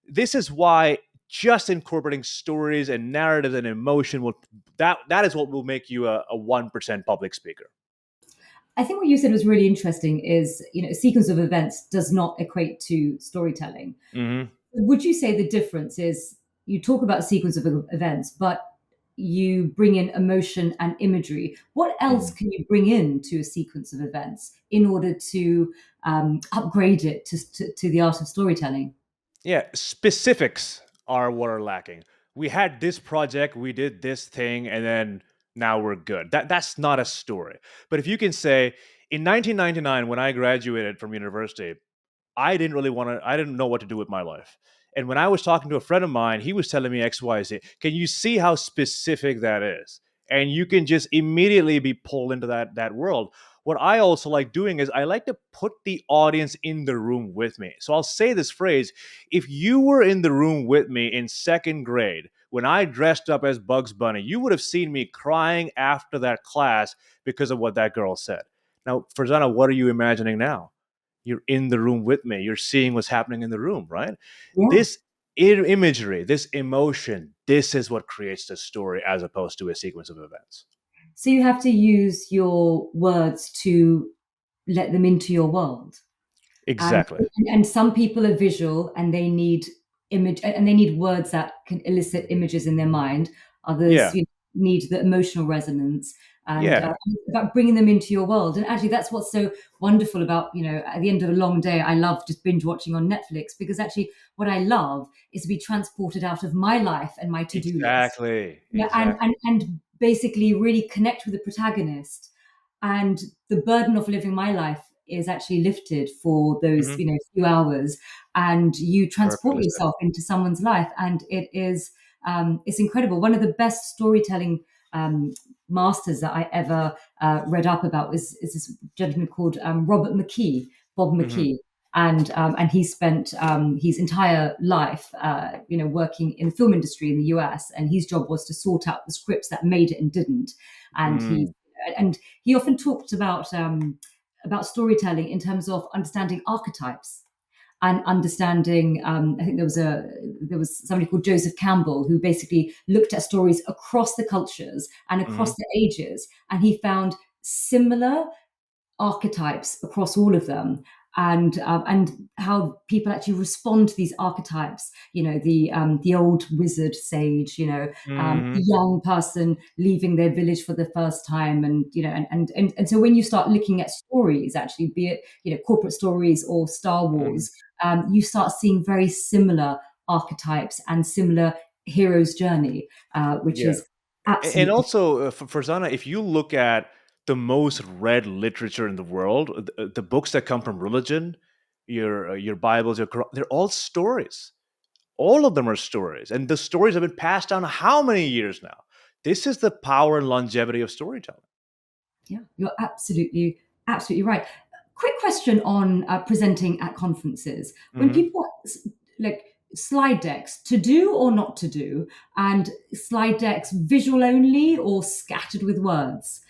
this is why just incorporating stories and narratives and emotion will that is what will make you a 1% public speaker. I think what you said was really interesting is, a sequence of events does not equate to storytelling. Mm-hmm. Would you say the difference is you talk about a sequence of events, but you bring in emotion and imagery? What else Mm-hmm. can you bring into a sequence of events in order to upgrade it to the art of storytelling? Yeah, specifics are what are lacking. We had this project, we did this thing, and then now we're good. That's not a story. But if you can say, in 1999, when I graduated from university, I didn't know what to do with my life. And when I was talking to a friend of mine, he was telling me XYZ. Can you see how specific that is? And you can just immediately be pulled into that world. What I also like doing is I like to put the audience in the room with me. So I'll say this phrase: if you were in the room with me in second grade when I dressed up as Bugs Bunny, you would have seen me crying after that class because of what that girl said. Now, Farzana, what are you imagining now? You're in the room with me. You're seeing what's happening in the room, right? Yeah. This imagery, this emotion, this is what creates the story as opposed to a sequence of events. So you have to use your words to let them into your world. and Exactly. and some people are visual and they need image and they need words that can elicit images in their mind. Others, Yeah. need the emotional resonance, and Yeah. it's about bringing them into your world. And actually that's what's so wonderful about, at the end of a long day, I love just binge watching on Netflix, because actually what I love is to be transported out of my life and my to-do list. Exactly. Yeah, and Exactly. and basically really connect with the protagonist, and the burden of living my life is actually lifted for those, Hmm. few hours, and you transport Perfectly said. yourself into someone's life, and it's incredible. One of the best storytelling um, masters that I ever read up about is this gentleman called Robert McKee, Bob Hmm. McKee, and he spent his entire life, working in the film industry in the US, and his job was to sort out the scripts that made it and didn't, and he Mm. and he often talked about storytelling in terms of understanding archetypes and understanding. I think there was somebody called Joseph Campbell who basically looked at stories across the cultures and Hmm. across the ages, and he found similar archetypes across all of them, and how people actually respond to these archetypes. The old wizard sage, the Hmm. young person leaving their village for the first time, and so when you start looking at stories, actually, be it corporate stories or Star Hmm. Wars, you start seeing very similar archetypes and similar hero's journey, which Yeah. is And absolutely. also, for Zana, if you look at the most read literature in the world, the books that come from religion, your Bibles, your Quran, they're all stories. All of them are stories, and the stories have been passed down how many years now? This is the power and longevity of storytelling. Yeah, you're absolutely right. Quick question on presenting at conferences. When Hmm. people like slide decks, to do or not to do, and slide decks visual only or scattered with words.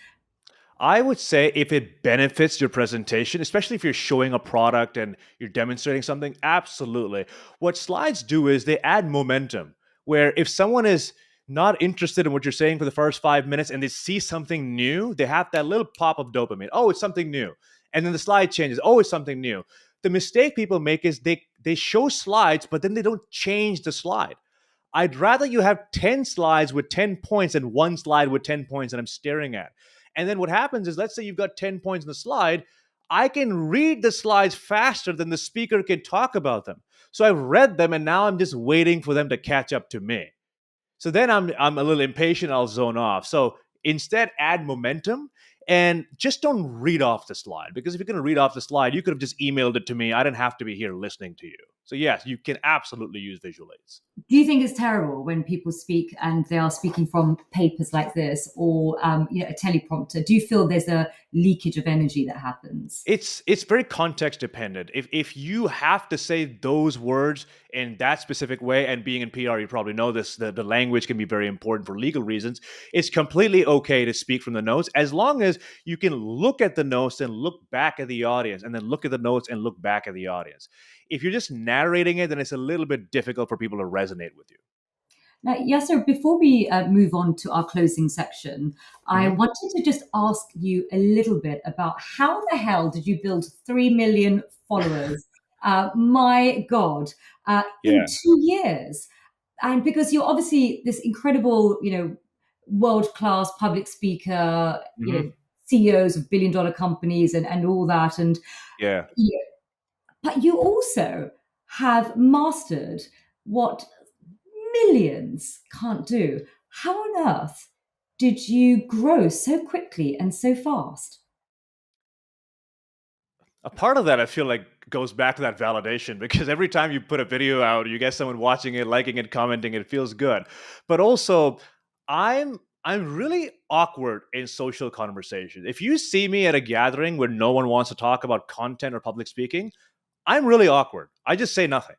I would say if it benefits your presentation, especially if you're showing a product and you're demonstrating something, absolutely. What slides do is they add momentum, where if someone is not interested in what you're saying for the first 5 minutes and they see something new, they have that little pop of dopamine. Oh, it's something new. And then the slide changes. Oh, it's something new. The mistake people make is they show slides, but then they don't change the slide. I'd rather you have 10 slides with 10 points than one slide with 10 points that I'm staring at. And then what happens is, let's say you've got 10 points in the slide, I can read the slides faster than the speaker can talk about them. So I've read them and now I'm just waiting for them to catch up to me. So then I'm a little impatient. I'll zone off. So instead, add momentum and just don't read off the slide, because if you're going to read off the slide, you could have just emailed it to me. I didn't have to be here listening to you. So yes, you can absolutely use visual aids. Do you think it's terrible when people speak and they are speaking from papers like this, or a teleprompter? Do you feel there's a leakage of energy that happens? It's very context dependent. If you have to say those words in that specific way, and being in PR, you probably know this, the language can be very important for legal reasons. It's completely okay to speak from the notes, as long as you can look at the notes and look back at the audience, and then look at the notes and look back at the audience. If you're just narrating it, then it's a little bit difficult for people to resonate with you. Now, Yasser, before we move on to our closing section, I Hmm. wanted to just ask you a little bit about how the hell did you build 3 million followers? My God, in Yeah. 2 years. And because you're obviously this incredible, world class public speaker, Hmm. CEOs of billion-dollar companies and all that. And Yeah. yeah, but you also have mastered what millions can't do. How on earth did you grow so quickly and so fast? A part of that I feel like goes back to that validation, because every time you put a video out, you get someone watching it, liking it, commenting, it feels good. But also, I'm really awkward in social conversations. If you see me at a gathering where no one wants to talk about content or public speaking, I'm really awkward. I just say nothing.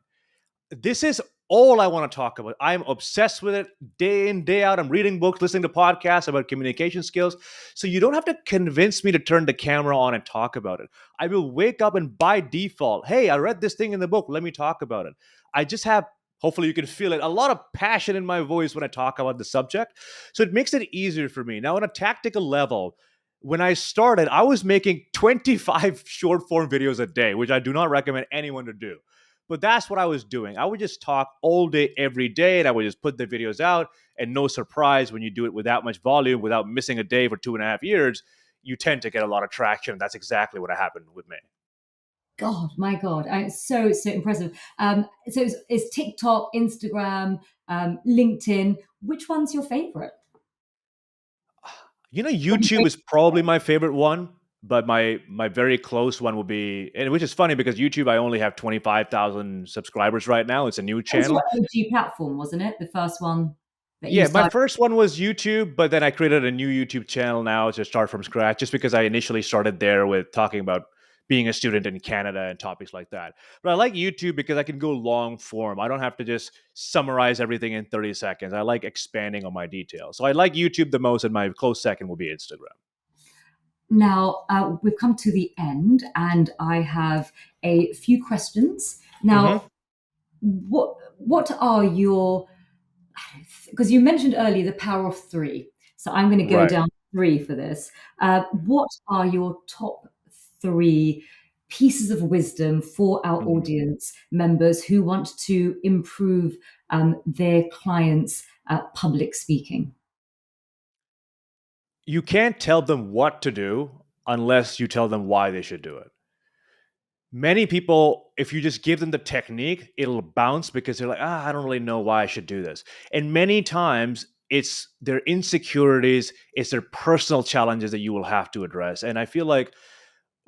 This is all I want to talk about. I'm obsessed with it day in, day out. I'm reading books, listening to podcasts about communication skills. So you don't have to convince me to turn the camera on and talk about it. I will wake up and by default, hey, I read this thing in the book. Let me talk about it. I just have, hopefully you can feel it, a lot of passion in my voice when I talk about the subject. So it makes it easier for me. Now, on a tactical level, when I started, I was making 25 short form videos a day, which I do not recommend anyone to do. But that's what I was doing. I would just talk all day, every day, and I would just put the videos out. And no surprise, when you do it without much volume, without missing a day for 2.5 years, you tend to get a lot of traction. That's exactly what happened with me. God, my God, so impressive. So is TikTok, Instagram, LinkedIn? Which one's your favorite? YouTube is probably my favorite one, but my very close one will be, and which is funny because YouTube, I only have 25,000 subscribers right now. It's a new That was your channel. OG platform, wasn't it? The first one that you Yeah, my started. first one was YouTube, but then I created a new YouTube channel now to start from scratch, just because I initially started there with talking about being a student in Canada and topics like that. But I like YouTube because I can go long form. I don't have to just summarize everything in 30 seconds. I like expanding on my details. So I like YouTube the most, and my close second will be Instagram. Now, we've come to the end, and I have a few questions. Hmm. Now, what are your, because you mentioned earlier the power of three. So I'm going to go Right. down three for this. What are your top three pieces of wisdom for our Mhm. audience members who want to improve their clients' public speaking? You can't tell them what to do unless you tell them why they should do it. Many people, if you just give them the technique, it'll bounce because they're like, I don't really know why I should do this. And many times it's their insecurities, it's their personal challenges that you will have to address. And I feel like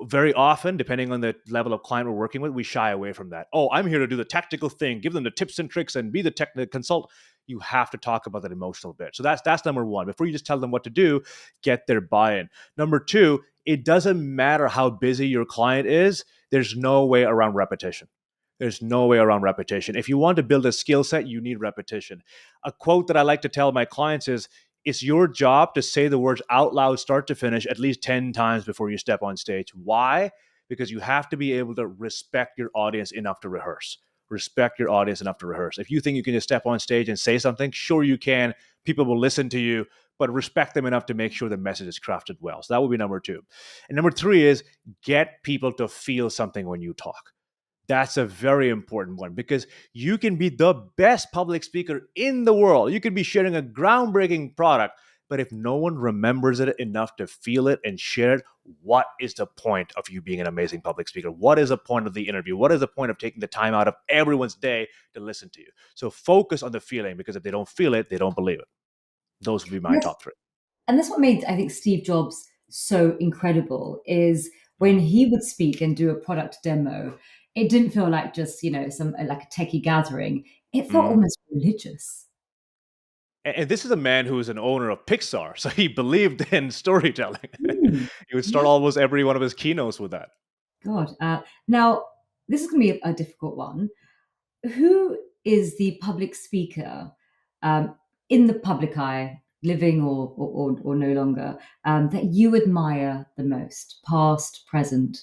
very often, depending on the level of client we're working with, we shy away from that. Oh, I'm here to do the tactical thing, give them the tips and tricks, and be the technical consult. You have to talk about that emotional bit. So that's number one. Before you just tell them what to do, get their buy-in. Number two, it doesn't matter how busy your client is. There's no way around repetition. There's no way around repetition. If you want to build a skill set, you need repetition. A quote that I like to tell my clients is, it's your job to say the words out loud, start to finish, at least 10 times before you step on stage. Why? Because you have to be able to respect your audience enough to rehearse. Respect your audience enough to rehearse. If you think you can just step on stage and say something, sure you can. People will listen to you, but respect them enough to make sure the message is crafted well. So that would be number two. And number three is get people to feel something when you talk. That's a very important one, because you can be the best public speaker in the world. You can be sharing a groundbreaking product, But if no one remembers it enough to feel it and share it, what is the point of you being an amazing public speaker? What is the point of the interview? What is the point of taking the time out of everyone's day to listen to you? So focus on the feeling, because if they don't feel it, they don't believe it. Those would be my Yes. top three. And that's what made, I think, Steve Jobs so incredible is when Mhm. he would speak and do a product demo, it didn't feel like just, some like a techie gathering. It felt Mhm. almost religious. And this is a man who is an owner of Pixar, so he believed in storytelling. Mm, He would start yeah, almost every one of his keynotes with that. God. Now, this is going to be a difficult one. Who is the public speaker um, in the public eye, living or no longer, that you admire the most, past, present?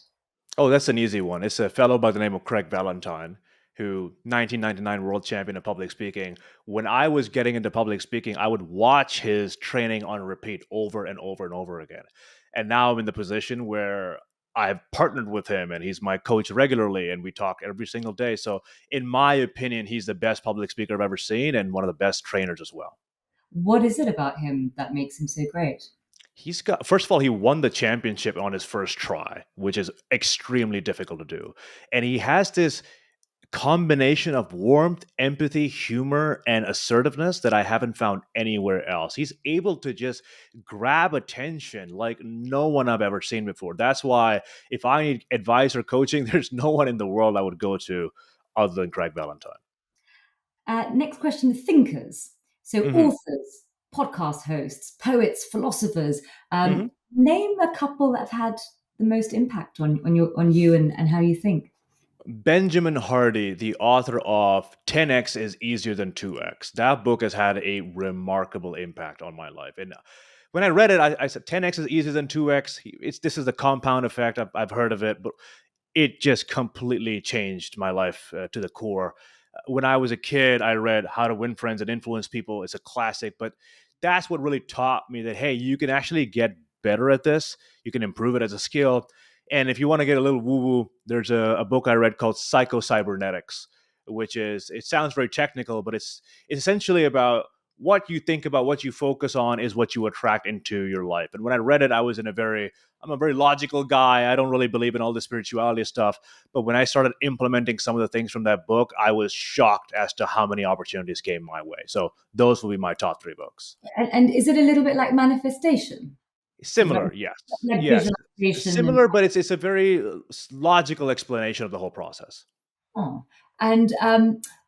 Oh, that's an easy one. It's a fellow by the name of Craig Valentine, who 1999 world champion of public speaking. When I was getting into public speaking, I would watch his training on repeat over and over and over again. And now I'm in the position where I've partnered with him and he's my coach regularly and we talk every single day. So, in my opinion, he's the best public speaker I've ever seen and one of the best trainers as well. What is it about him that makes him so great? He's got, first of all, he won the championship on his first try, which is extremely difficult to do. And he has this combination of warmth, empathy, humor, and assertiveness that I haven't found anywhere else. He's able to just grab attention like no one I've ever seen before. That's why if I need advice or coaching, there's no one in the world I would go to other than Craig Valentine. Next question, thinkers. So, Hmm. authors, podcast hosts, poets, philosophers. Hmm. Name a couple that have had the most impact on you and how you think. Benjamin Hardy, the author of 10x is easier than 2x. That book has had a remarkable impact on my life. And when I read it, I said 10x is easier than 2x. This is the compound effect. I've heard of it, but it just completely changed my life to the core. When I was a kid, I read How to Win Friends and Influence People. It's a classic, but that's what really taught me that, hey, you can actually get better at this. You can improve it as a skill. And if you want to get a little woo woo, there's a book I read called Psycho-Cybernetics, which is, it sounds very technical, but it's essentially about what you think about, what you focus on is what you attract into your life. And when I read it, I'm a very logical guy. I don't really believe in all the spirituality stuff. But when I started implementing some of the things from that book, I was shocked as to how many opportunities came my way. So those will be my top three books. And is it a little bit like manifestation? So Similar, yes, like yes, visualization and similar, but it's a very logical explanation of the whole process. oh. And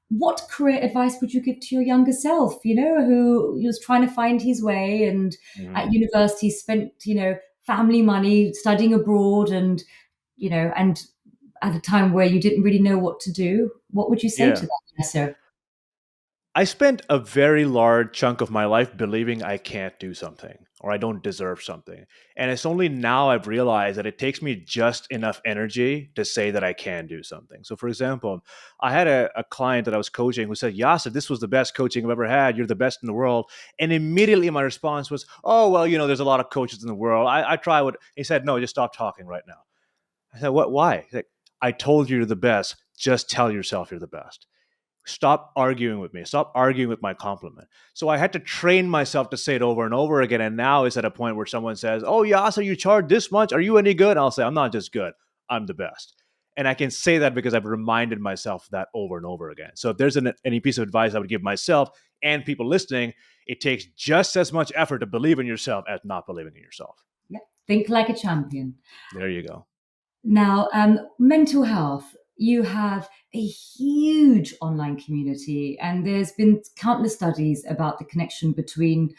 what career advice would you give to your younger self? Who was trying to find his way, and Mhm. at university spent family money studying abroad, and at a time where you didn't really know what to do. What would you say to Yeah. that? Yes, sir. I spent a very large chunk of my life believing I can't do something or I don't deserve something. And it's only now I've realized that it takes me just enough energy to say that I can do something. So, for example, I had a client that I was coaching who said, Yasir, this was the best coaching I've ever had. You're the best in the world. And immediately my response was, oh, well, there's a lot of coaches in the world. I try what he said, no, just stop talking right now. I said, what? Why? He's like, I told you you're the best. Just tell yourself you're the best. Stop arguing with me. Stop arguing with my compliment. So I had to train myself to say it over and over again. And now it's at a point where someone says, oh, yeah, so you charge this much? Are you any good? I'll say, I'm not just good. I'm the best. And I can say that because I've reminded myself that over and over again. So if there's any piece of advice I would give myself and people listening, it takes just as much effort to believe in yourself as not believing in yourself. Yeah. Think like a champion. There you go. Now, mental health. You have a huge online community, and there's been countless studies about the connection between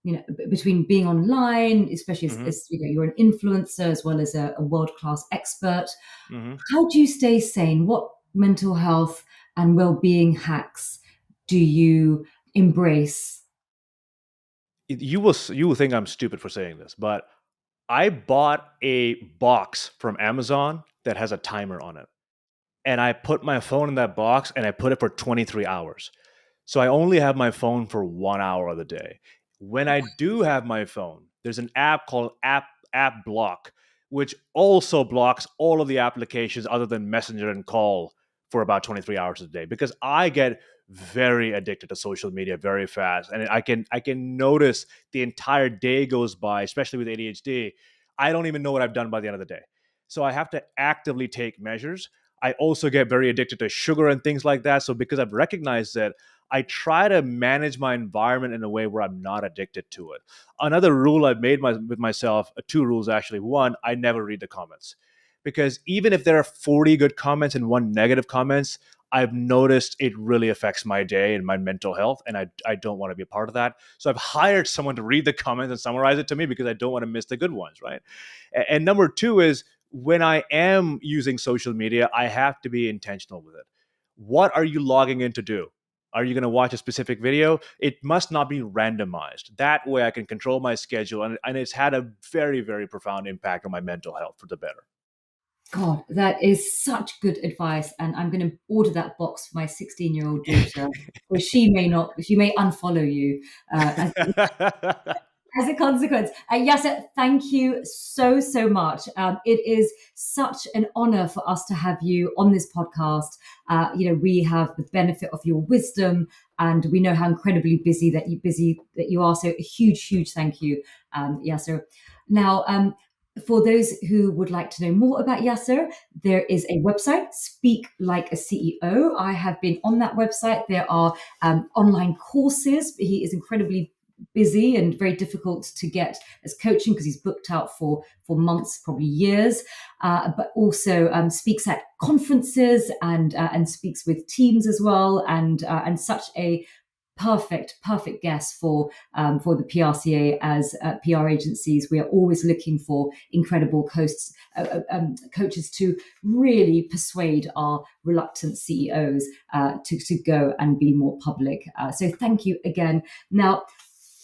being online, especially as, Hmm. as you're an influencer as well as a world class expert. Hmm. How do you stay sane? What mental health and well being hacks do you embrace? You will think I'm stupid for saying this, but I bought a box from Amazon that has a timer on it. And I put my phone in that box and I put it for 23 hours. So I only have my phone for 1 hour of the day. When I do have my phone, there's an app called App Block, which also blocks all of the applications other than Messenger and Call for about 23 hours a day because I get very addicted to social media very fast, and I can notice the entire day goes by, especially with ADHD. I don't even know what I've done by the end of the day. So I have to actively take measures. I also get very addicted to sugar and things like that. So because I've recognized that, I try to manage my environment in a way where I'm not addicted to it. Another rule I've made with myself, two rules actually. One, I never read the comments, because even if there are 40 good comments and one negative comments, I've noticed it really affects my day and my mental health, and I don't want to be a part of that. So I've hired someone to read the comments and summarize it to me, because I don't want to miss the good ones, right? And number two is, when I am using social media, I have to be intentional with it. What are you logging in to do? Are you going to watch a specific video? It must not be randomized. That way I can control my schedule. And it's had a very, very profound impact on my mental health for the better. God, that is such good advice. And I'm going to order that box for my 16-year-old daughter, or she may unfollow you as a consequence. Yasser, thank you so, so much. It is such an honor for us to have you on this podcast. We have the benefit of your wisdom, and we know how incredibly busy that you are. So a huge, huge thank you, Yasser. Now, for those who would like to know more about Yasser, there is a website, Speak Like a CEO. I have been on that website. There are online courses. He is incredibly busy and very difficult to get as coaching, because he's booked out for months, probably years, but also speaks at conferences and speaks with teams as well, and such a perfect guest for the PRCA. As PR agencies, we are always looking for incredible coaches to really persuade our reluctant CEOs to go and be more public. So thank you again. Now,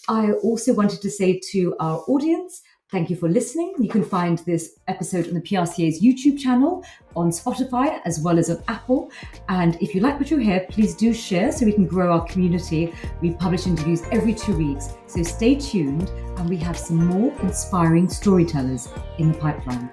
I also wanted to say to our audience, thank you for listening. You can find this episode on the PRCA's YouTube channel, on Spotify, as well as on Apple. And if you like what you hear, please do share so we can grow our community. We publish interviews every 2 weeks, so stay tuned, and we have some more inspiring storytellers in the pipeline.